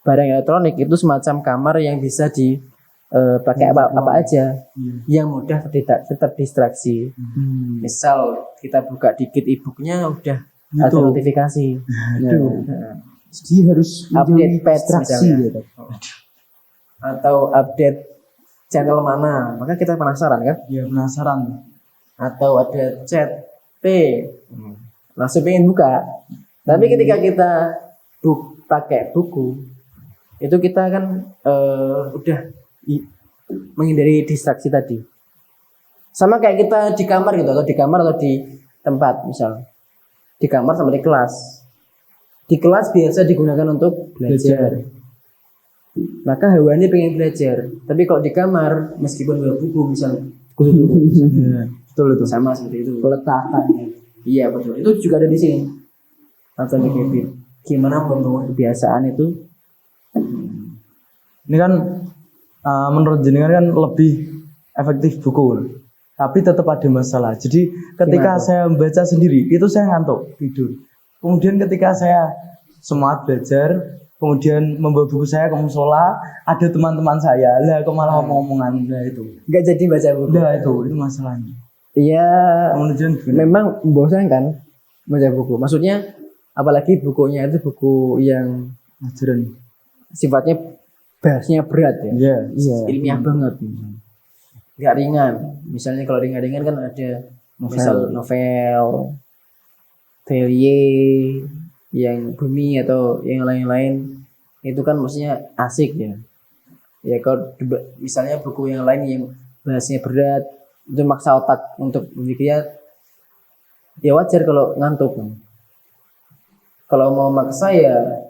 Barang elektronik itu semacam kamar yang bisa dipakai apa aja, yang mudah tetap distraksi. Misal kita buka dikit e-booknya udah ada notifikasi. Jadi harus Update patch distraksi misalnya. gitu. Atau update channel mana, maka kita penasaran kan? Iya penasaran. Atau ada chat P, langsung pengen buka. Tapi ketika kita pakai buku, itu kita kan udah menghindari distraksi tadi. Sama kayak kita di kamar gitu, atau di kamar atau di tempat misal. Di kamar sama di kelas. Di kelas biasa digunakan untuk belajar. Maka hawanya pengen belajar. Tapi kalau di kamar, meskipun bawa buku misal, Iya. Betul itu. sama seperti itu. Peletakan. Iya betul. Itu juga ada di sini. Atau di Kevin. Gimana membangun kebiasaan itu? Ini kan menurut jenengan kan lebih efektif buku. Tapi tetap ada masalah. Jadi ketika Gimana? saya membaca sendiri, itu saya ngantuk, tidur. Kemudian ketika saya semangat belajar, kemudian membawa buku saya ke musola, ada teman-teman saya, lah kok malah ngomong-ngomongan, nah itu. Nggak jadi baca buku. Udah itu masalahnya. Iya. Kemudian Memang membosankan baca buku. Maksudnya apalagi bukunya itu buku yang ajaran. sifatnya bahasnya berat ya. Iya. Ilmiah banget. Nggak ringan. Misalnya kalau ringan-ringan kan ada misal novel, Telie, yang Bumi atau yang lain-lain, itu kan maksudnya asik ya. Ya kalau misalnya buku yang lain yang bahasanya berat, itu maksa otak untuk berpikirnya, ya wajar kalau ngantuk. Kalau mau maksa ya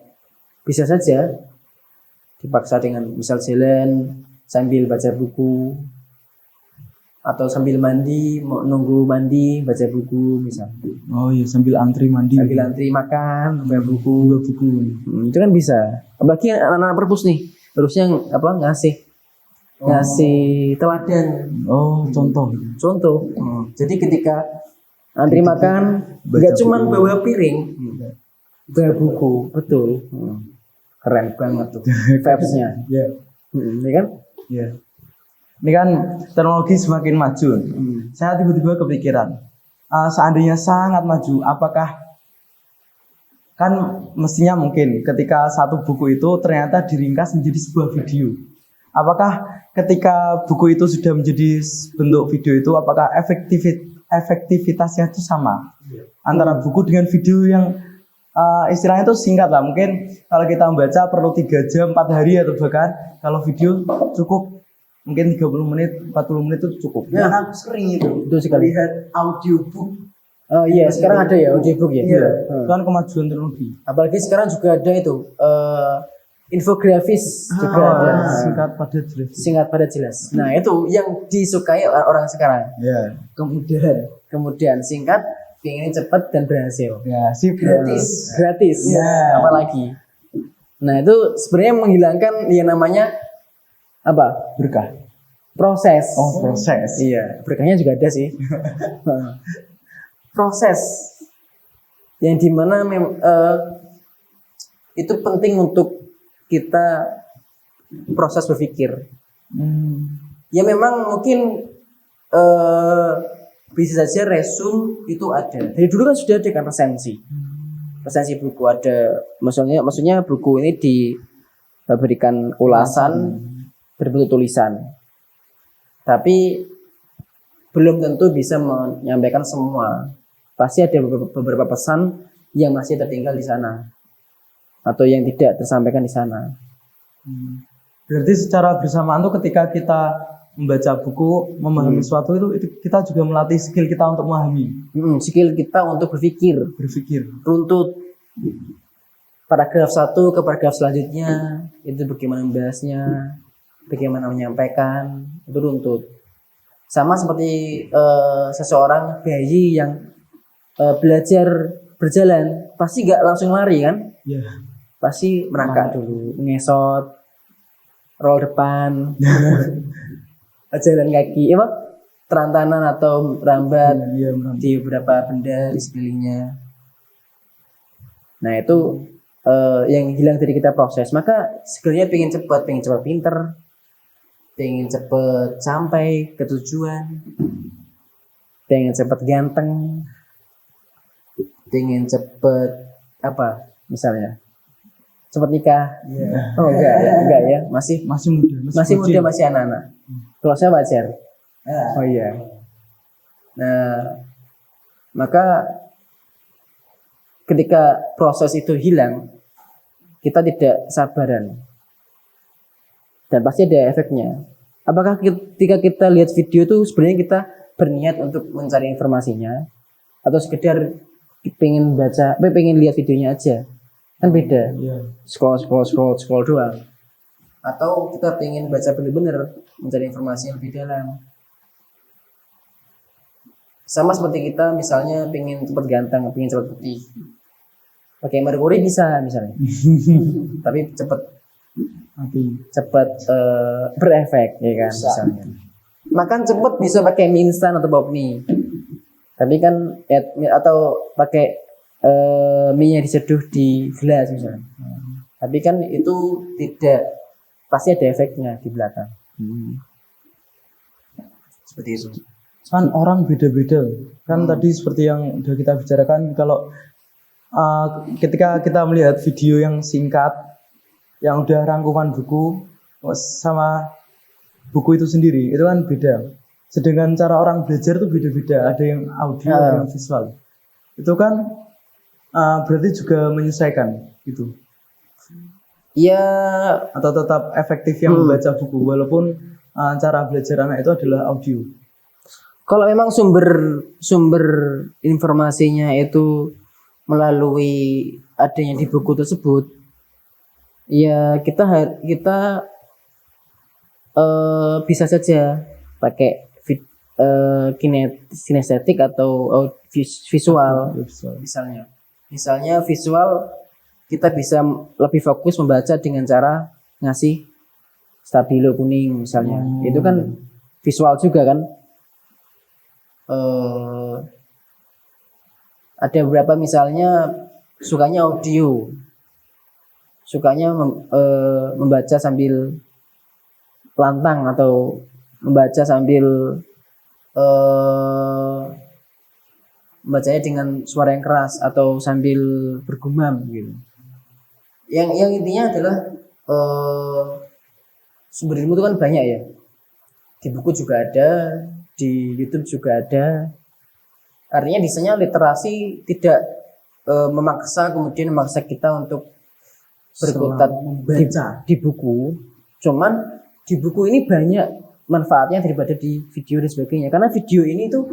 bisa saja dipaksa dengan misal jalan sambil baca buku, atau sambil mandi, mau nunggu mandi baca buku misal. Oh iya, sambil antri mandi. Sambil antri makan baca buku. Itu kan bisa. Apalagi anak-anak perpus nih, harusnya ngasih teladan. Oh, contoh. Contoh. Jadi ketika antri makan nggak cuma bawa piring, bawa buku, betul. Keren banget tuh vibes-nya. Ya. Ya kan? Ya. Ini kan teknologi semakin maju. Saya tiba-tiba kepikiran, seandainya sangat maju, apakah kan mestinya mungkin ketika satu buku itu ternyata diringkas menjadi sebuah video. Apakah ketika buku itu sudah menjadi bentuk video itu, apakah efektivitasnya itu sama antara buku dengan video yang istilahnya itu singkat lah. Mungkin kalau kita membaca perlu 3 jam, 4 hari atau bahkan kalau video cukup mungkin 30 menit, 40 menit itu cukup. Dan aku sering itu sekali. lihat audiobook. Oh iya, sekarang ada ya audiobook ya. Iya, itu kan kemajuan teknologi. Apalagi sekarang juga ada itu infografis juga ada. Singkat padat jelas. Singkat padat jelas. Nah, itu yang disukai orang sekarang. Ya. Kemudian singkat, pengen cepat dan berhasil. Ya, sih Gratis. Ya. Apalagi. Nah, itu sebenarnya menghilangkan yang namanya apa? berkah. Proses. Oh, proses. Iya, berkahnya juga ada sih. Proses yang dimana itu penting untuk kita proses berpikir. Ya memang mungkin bisa saja resume itu ada. Dari dulu kan sudah ada kan resensi buku ada. Maksudnya buku ini diberikan ulasan berbentuk tulisan. Tapi belum tentu bisa menyampaikan semua. Pasti ada beberapa pesan yang masih tertinggal di sana atau yang tidak tersampaikan di sana. Berarti secara bersamaan tuh ketika kita membaca buku, memahami sesuatu itu kita juga melatih skill kita untuk memahami. Skill kita untuk berpikir. Runtut paragraf 1 ke paragraf selanjutnya itu bagaimana membahasnya, bagaimana menyampaikan, itu runtut. Sama seperti seseorang bayi yang belajar berjalan, pasti gak langsung lari kan? Iya. Pasti merangkak dulu, ngesot, roll depan, jalan kaki, terantanan atau merambat di beberapa benda di sekelilingnya. Nah itu yang hilang dari kita proses. Maka skillnya pengen cepat pinter, pengen cepat sampai ke tujuan, pengen cepat ganteng, pengen cepet misalnya cepet nikah. Oh enggak ya masih muda masih anak-anak. Kalau saya wajar. Oh iya. Nah maka ketika proses itu hilang, kita tidak sabaran dan pasti ada efeknya. Apakah ketika kita lihat video itu sebenarnya kita berniat untuk mencari informasinya atau sekedar pengen lihat videonya aja, kan beda. Scroll doang. Atau kita pengen baca bener-bener mencari informasi yang lebih dalam. Sama seperti kita misalnya pengen cepat ganteng, pengen cepat putih, pakai merkuri bisa misalnya, tapi cepat berefek ya kan misalnya. Makan cepat bisa pakai mie instan atau pop mie. Tapi kan atau pakai mie yang diseduh di gelas misalnya. Tapi kan itu tidak pasti ada efeknya di belakang. Seperti itu. Kan orang beda-beda. Kan tadi seperti yang sudah kita bicarakan, kalau ketika kita melihat video yang singkat, yang udah rangkuman buku sama buku itu sendiri, itu kan beda. Sedangkan cara orang belajar itu beda-beda, ada yang audio, ada yang visual. Itu kan berarti juga menyesuaikan gitu. Iya. Atau tetap efektif yang membaca buku walaupun cara belajar anak itu adalah audio. Kalau memang sumber informasinya itu melalui adanya di buku tersebut, ya kita bisa saja pakai kinestetik atau visual misalnya visual kita bisa lebih fokus membaca dengan cara ngasih stabilo kuning misalnya. Itu kan visual juga kan. Ada beberapa misalnya sukanya audio, sukanya membaca sambil lantang atau membaca sambil membacanya dengan suara yang keras atau sambil bergumam gitu. Yang intinya adalah sumber ilmu itu kan banyak ya. Di buku juga ada, di YouTube juga ada. Artinya di sana literasi tidak kemudian memaksa kita untuk berkutat di buku. Cuman di buku ini banyak manfaatnya daripada di video dan sebagainya. Karena video ini tuh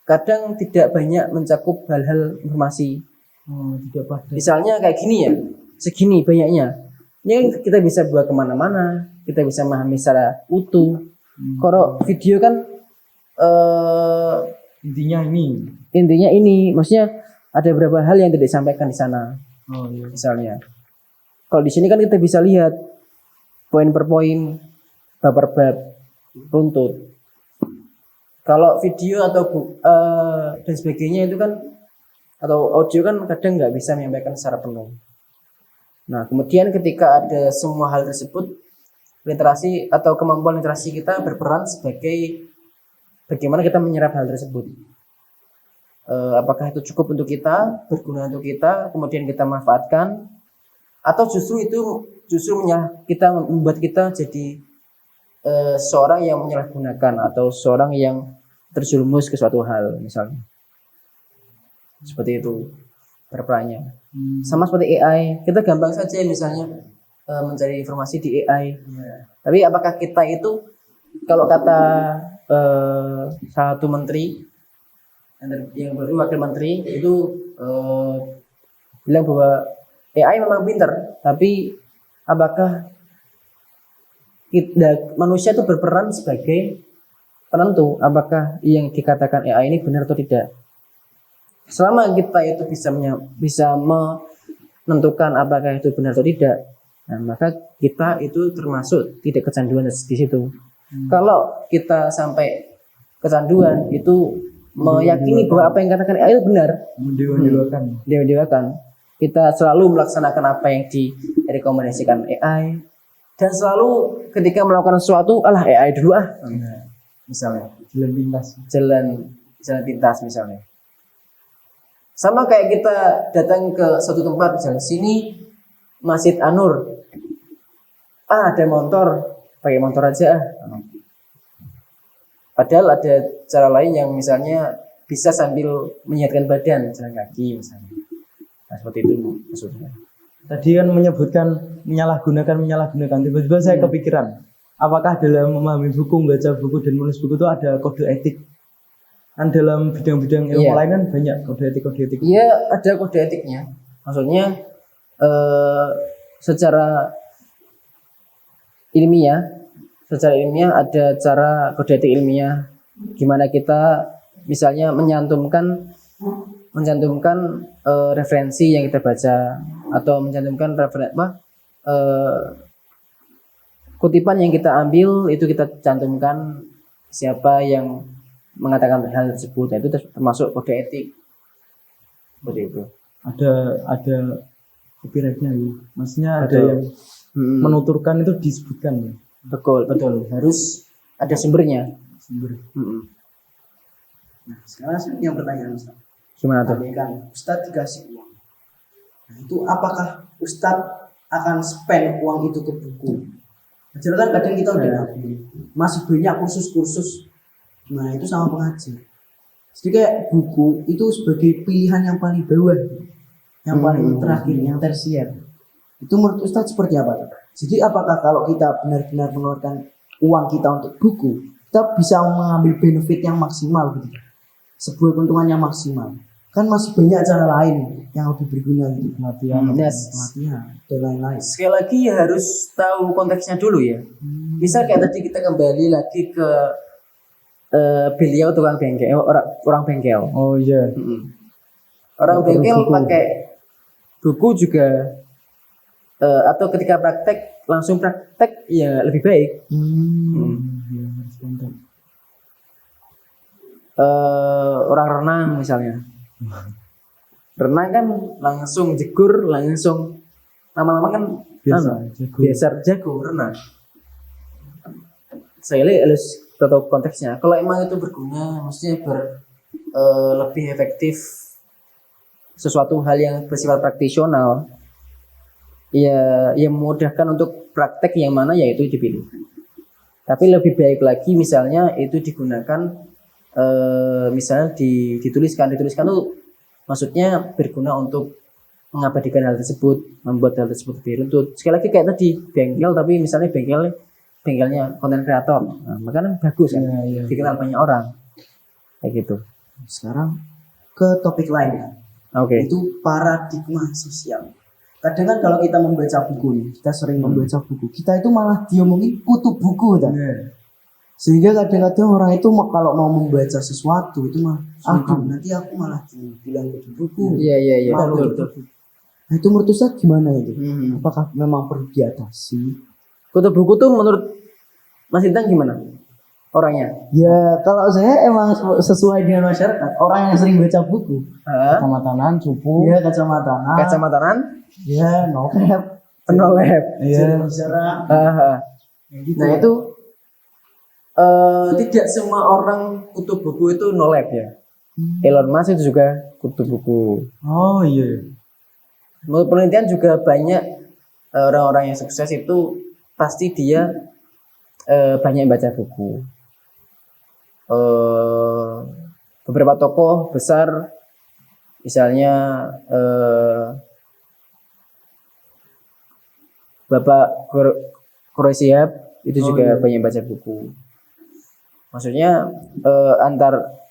kadang tidak banyak mencakup hal-hal informasi. Tidak pada. Misalnya kayak gini ya, segini banyaknya. Ini kita bisa bawa kemana-mana, kita bisa memahami secara utuh. Kalau video kan Intinya ini, maksudnya ada beberapa hal yang tidak disampaikan di sana. Misalnya, kalau di sini kan kita bisa lihat poin per poin, bab per bab, runtut. Kalau video atau dan sebagainya itu kan, atau audio kan kadang nggak bisa menyampaikan secara penuh. Nah, kemudian ketika ada semua hal tersebut, literasi atau kemampuan literasi kita berperan sebagai bagaimana kita menyerap hal tersebut. Apakah itu cukup untuk kita, berguna untuk kita, kemudian kita manfaatkan, atau justru kita membuat kita jadi seorang yang menyalahgunakan atau seorang yang terjerumus ke suatu hal misalnya. Seperti itu berperannya. Sama seperti AI, kita gampang saja misalnya mencari informasi di AI. Tapi apakah kita itu, kalau kata salah satu menteri yang baru wakil menteri itu bilang bahwa AI memang pintar, tapi apakah manusia itu berperan sebagai penentu apakah yang dikatakan AI ini benar atau tidak. Selama kita itu bisa menentukan apakah itu benar atau tidak, nah maka kita itu termasuk tidak kecanduan di situ. Kalau kita sampai kecanduan, itu meyakini bahwa apa yang katakan AI itu benar, mendewa-dewakan. Kita selalu melaksanakan apa yang direkomendasikan AI, dan selalu ketika melakukan sesuatu, AI dulu misalnya jalan pintas misalnya. Sama kayak kita datang ke suatu tempat, misalnya sini Masjid Anur, ada motor, pakai motor aja. Padahal ada cara lain yang misalnya bisa sambil menyehatkan badan, jalan kaki misalnya. Nah, seperti itu maksudnya. Tadi kan menyebutkan menyalahgunakan. Tiba-tiba saya kepikiran, apakah dalam memahami buku, membaca buku dan menulis buku itu ada kode etik? Kan dalam bidang-bidang ilmu lain kan banyak kode etik. Iya, ada kode etiknya. Maksudnya secara ilmiah ada cara kode etik ilmiah, gimana kita misalnya mencantumkan referensi yang kita baca, atau mencantumkan kutipan yang kita ambil, itu kita cantumkan siapa yang mengatakan hal tersebut. Itu termasuk kode etik. Seperti itu. Ada copyrightnya, maksudnya ada yang menuturkan itu disebutkan ya. Betul, harus ada sumbernya. Nah, sekarang yang pertanyaan Ustaz. Gimana tuh? Kan Ustadz dikasih uang. Nah, itu apakah Ustadz akan spend uang itu ke buku? Padahal kan kadang kita udah masih banyak kursus-kursus. Nah, itu sama pengajar. Jadi kayak buku itu sebagai pilihan yang paling bawah, yang paling terakhir, yang tersier. Itu menurut Ustadz seperti apa? Jadi apakah kalau kita benar-benar mengeluarkan uang kita untuk buku, kita bisa mengambil benefit yang maksimal gitu, sebuah keuntungan yang maksimal? Kan masih banyak cara lain yang lebih berguna gitu, latihan, dan lain-lain. Sekali lagi ya harus tahu konteksnya dulu ya. Misal kayak tadi kita kembali lagi ke beliau tukang bengkel, orang bengkel. Oh iya. Orang bengkel pakai buku juga, atau ketika praktek langsung praktek ya lebih baik. Orang renang misalnya, renang kan langsung jegur, langsung lama-lama kan biasa jago renang. Saya harus tahu konteksnya. Kalau emang itu berguna, maksudnya lebih efektif, sesuatu hal yang bersifat praktisional, ya yang memudahkan untuk praktek yang mana ya itu dipilih. Tapi lebih baik lagi misalnya itu digunakan, misalnya dituliskan tuh maksudnya berguna untuk mengabadikan hal tersebut, membuat hal tersebut lebih runtut. Sekali lagi kayak tadi bengkel, tapi misalnya bengkelnya konten kreator, nah, makanya bagus kan, dikenal banyak orang kayak gitu. Sekarang ke topik lain, Oke. itu paradigma sosial. Kadang kan kalau kita membaca buku nih, kita sering membaca buku, kita itu malah diomongin kutu buku kan. Sehingga kadang-kadang orang itu kalau mau membaca sesuatu itu mah, nanti aku malah dibilang kutu buku. Iya, Malu. betul. Nah, itu menurut Ustaz gimana itu? Apakah memang perlu diatasi? Kutu buku tuh menurut Mas Intang gimana orangnya? Ya kalau saya emang sesuai dengan masyarakat, orang yang sering baca buku. Kacamatanan, cupu. Iya, kacamata. Kacamatanan, Iya, nolep. penoleh. Iya, bicara. Gitu. Nah itu tidak semua orang kutu buku itu nolep ya. Elon Musk itu juga kutu buku. Oh iya. Menurut penelitian juga banyak orang-orang yang sukses itu pasti dia banyak baca buku. Beberapa tokoh besar, misalnya Bapak Khrushchev itu juga banyak baca buku. Maksudnya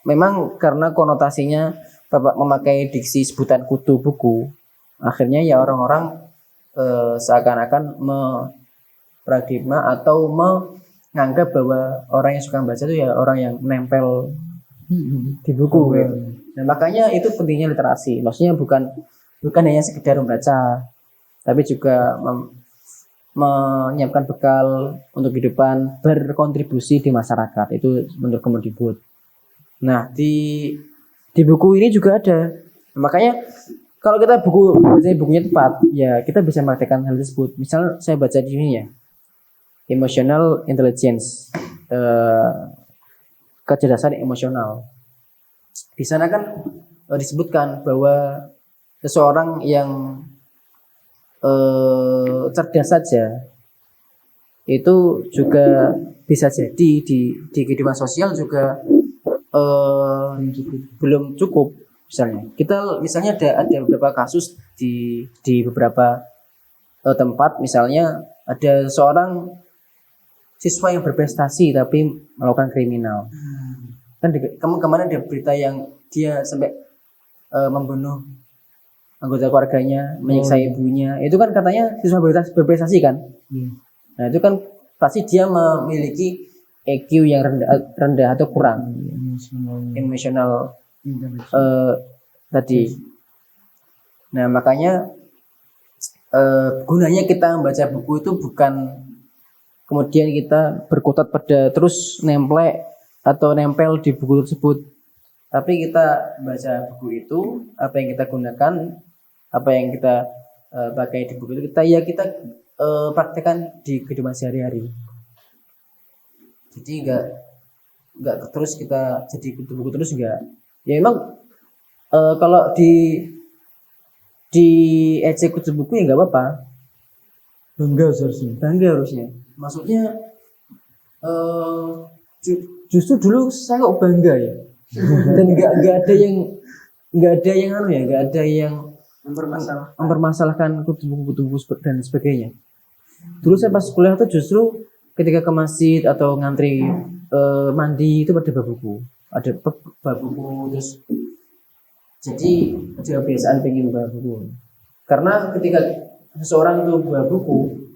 memang karena konotasinya Bapak memakai diksi sebutan kutu buku, akhirnya ya orang-orang seakan-akan paradigma atau menganggap bahwa orang yang suka baca itu ya orang yang nempel di buku gitu. Nah, makanya itu pentingnya literasi. Maksudnya bukan hanya sekedar membaca, tapi juga menyiapkan bekal untuk kehidupan, berkontribusi di masyarakat. Itu menurut Kemendikbud. Nah, di buku ini juga ada. Makanya kalau kita baca bukunya tepat, ya kita bisa mempraktekkan hal tersebut. Misal saya baca di sini ya, emotional intelligence, kecerdasan emosional. Di sana kan disebutkan bahwa seseorang yang cerdas saja itu juga bisa jadi di kehidupan sosial juga belum cukup. Misalnya ada beberapa kasus di beberapa tempat, misalnya ada seorang siswa yang berprestasi tapi melakukan kriminal. Kan kemarin ada berita yang dia sampai membunuh anggota keluarganya, menyiksa ibunya. Itu kan katanya siswa berprestasi kan. Nah itu kan pasti dia memiliki EQ yang rendah atau kurang, emotional tadi. Nah makanya gunanya kita membaca buku itu bukan kemudian kita berkutat pada terus nempel di buku tersebut, tapi kita baca buku itu, apa yang kita gunakan, apa yang kita pakai di buku itu kita praktekkan di kehidupan sehari-hari. Jadi nggak terus kita jadi buku terus, enggak. Ya emang kalau di kutu buku ya nggak apa-apa. Bangga harusnya. Maksudnya justru dulu saya kok bangga ya. Dan nggak ada yang mempermasalahkan kutu buku dan sebagainya. Dulu saya pas kuliah tuh justru ketika ke masjid atau ngantri mandi itu ada bab buku, terus jadi ada kebiasaan pengen bawa buku. Karena ketika seseorang itu bawa buku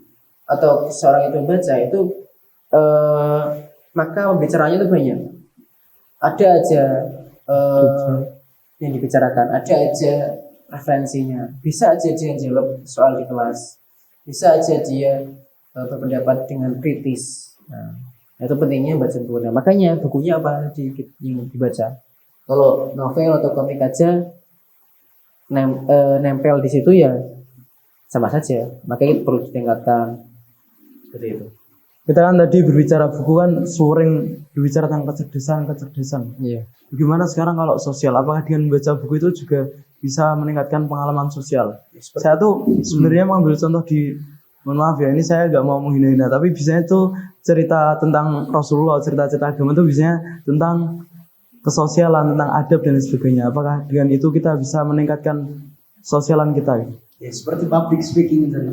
atau seseorang itu baca itu maka pembicaranya itu banyak. Ada aja yang dibicarakan, ada aja referensinya. Bisa aja dia jawab soal di kelas, bisa aja dia berpendapat dengan kritis. Nah, itu pentingnya baca buku. Nah, makanya bukunya apa yang dibaca? Kalau novel atau komik aja nempel di situ ya sama saja. Makanya perlu ditingkatkan seperti itu. Kita kan tadi berbicara buku kan sering berbicara tentang kecerdasan. Iya. Bagaimana sekarang kalau sosial? Apakah dengan membaca buku itu juga bisa meningkatkan pengalaman sosial? Saya tuh sebenarnya mengambil contoh mohon maaf ya, ini saya nggak mau menghina-hina, tapi biasanya tuh cerita tentang Rasulullah, cerita-cerita agama itu biasanya tentang kesosialan, tentang adab dan sebagainya. Apakah dengan itu kita bisa meningkatkan sosialan kita? Ya, seperti public speaking tadi.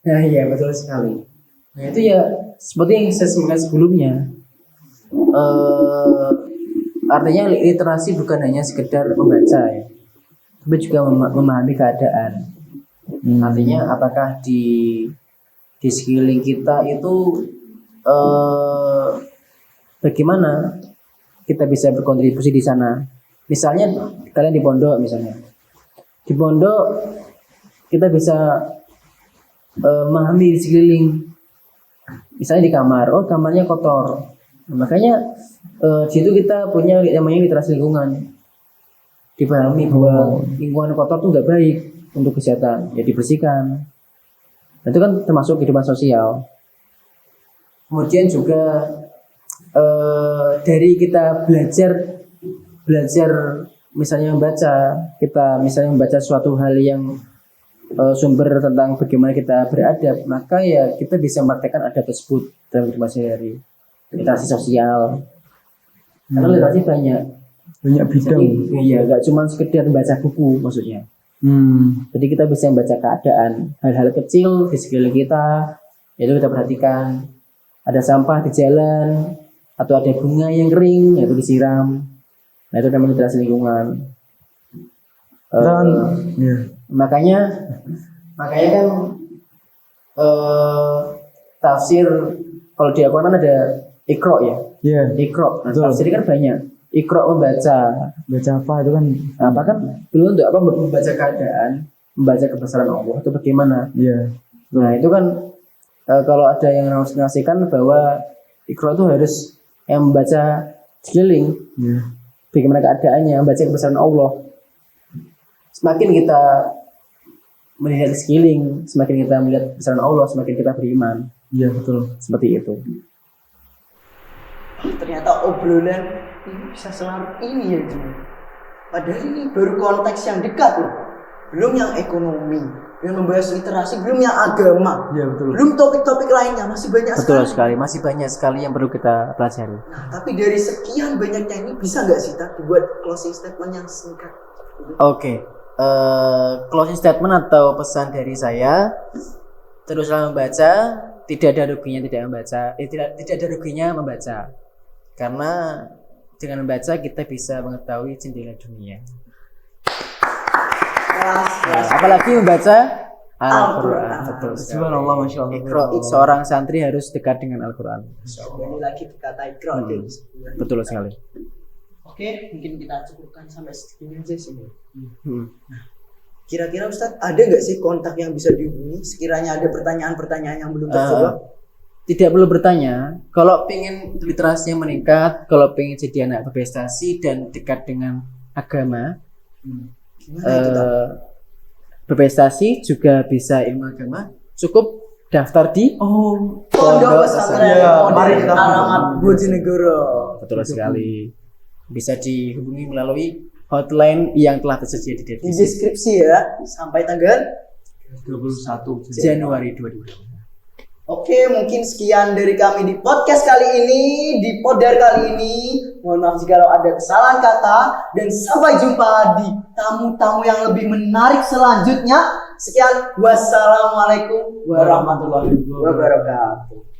Nah, iya betul sekali. Nah, itu ya seperti yang saya sebutkan sebelumnya. Artinya literasi bukan hanya sekedar membaca ya, tapi juga memahami keadaan. Artinya apakah di sekeliling kita itu bagaimana kita bisa berkontribusi di sana. Misalnya kalian di pondok misalnya. Di pondok kita bisa memahami di sekeliling. Misalnya di kamar, oh kamarnya kotor. Nah, makanya di situ kita punya namanya literasi lingkungan. Dipahami bahwa lingkungan kotor itu nggak baik untuk kesehatan, ya dibersihkan. Nah, itu kan termasuk kehidupan sosial. Kemudian juga dari kita belajar misalnya membaca suatu hal yang sumber tentang bagaimana kita beradab, maka ya kita bisa mempraktekkan adab tersebut dalam kehidupan sehari-hari. Literasi sosial, karena literasi banyak bidang. Iya, nggak cuma sekedar membaca buku maksudnya. Jadi kita bisa membaca keadaan hal-hal kecil di sekeliling kita, yaitu kita perhatikan. Ada sampah di jalan atau ada bunga yang kering, yaitu disiram. Nah, itu namanya literasi lingkungan. Makanya kan tafsir kalau di Al-Quran ada Iqra ya. Iqra. Nah, tafsir kan banyak. Iqra membaca apa itu kan? Apa kan dulu untuk apa membaca keadaan, membaca kebesaran Allah itu bagaimana? Nah, itu kan kalau ada yang ngasihkan bahwa Iqra itu harus yang membaca sekeliling. Bagaimana keadaannya, membaca kebesaran Allah. Semakin kita melihat sekeliling, semakin kita melihat kebesaran Allah, semakin kita beriman. Iya, betul. Seperti itu. Ternyata obrolan ini bisa selalu ini ya, Jum. Padahal ini baru konteks yang dekat loh. Belum yang ekonomi, yang membahas literasi, belum yang agama. Iya, betul. Belum topik-topik lainnya, masih banyak sekali. Masih banyak sekali yang perlu kita pelajari. Nah, tapi dari sekian banyaknya ini bisa nggak sih tak buat closing statement yang singkat? Oke. Closing statement atau pesan dari saya, teruslah membaca, tidak ada ruginya tidak membaca, tidak ada ruginya membaca, karena dengan membaca kita bisa mengetahui jendela dunia. Apalagi membaca Al-Quran. Betul. Subhanallah, masya Allah. Iqra, seorang santri harus dekat dengan Al-Quran. Ini lagi kata Iqra. Betul sekali. Oke, mungkin kita cukupkan sampai segini aja sih. Nah, kira-kira Ustadz ada nggak sih kontak yang bisa dihubungi sekiranya ada pertanyaan-pertanyaan yang belum terjawab? Tidak perlu bertanya. Kalau pengen literasinya meningkat, kalau pengen jadi anak berprestasi dan dekat dengan agama, berprestasi juga bisa ilmu agama, cukup daftar di Pondok Pesantren Alamat Bojonegoro. Betul sekali. Bisa dihubungi melalui hotline yang telah tersedia di deskripsi ya, sampai tanggal 21 Januari 2020. Oke, mungkin sekian dari kami di podcast kali ini, di Podar kali ini. Mohon maaf jika ada kesalahan kata, dan sampai jumpa di tamu-tamu yang lebih menarik selanjutnya. Sekian, wassalamualaikum warahmatullahi wabarakatuh.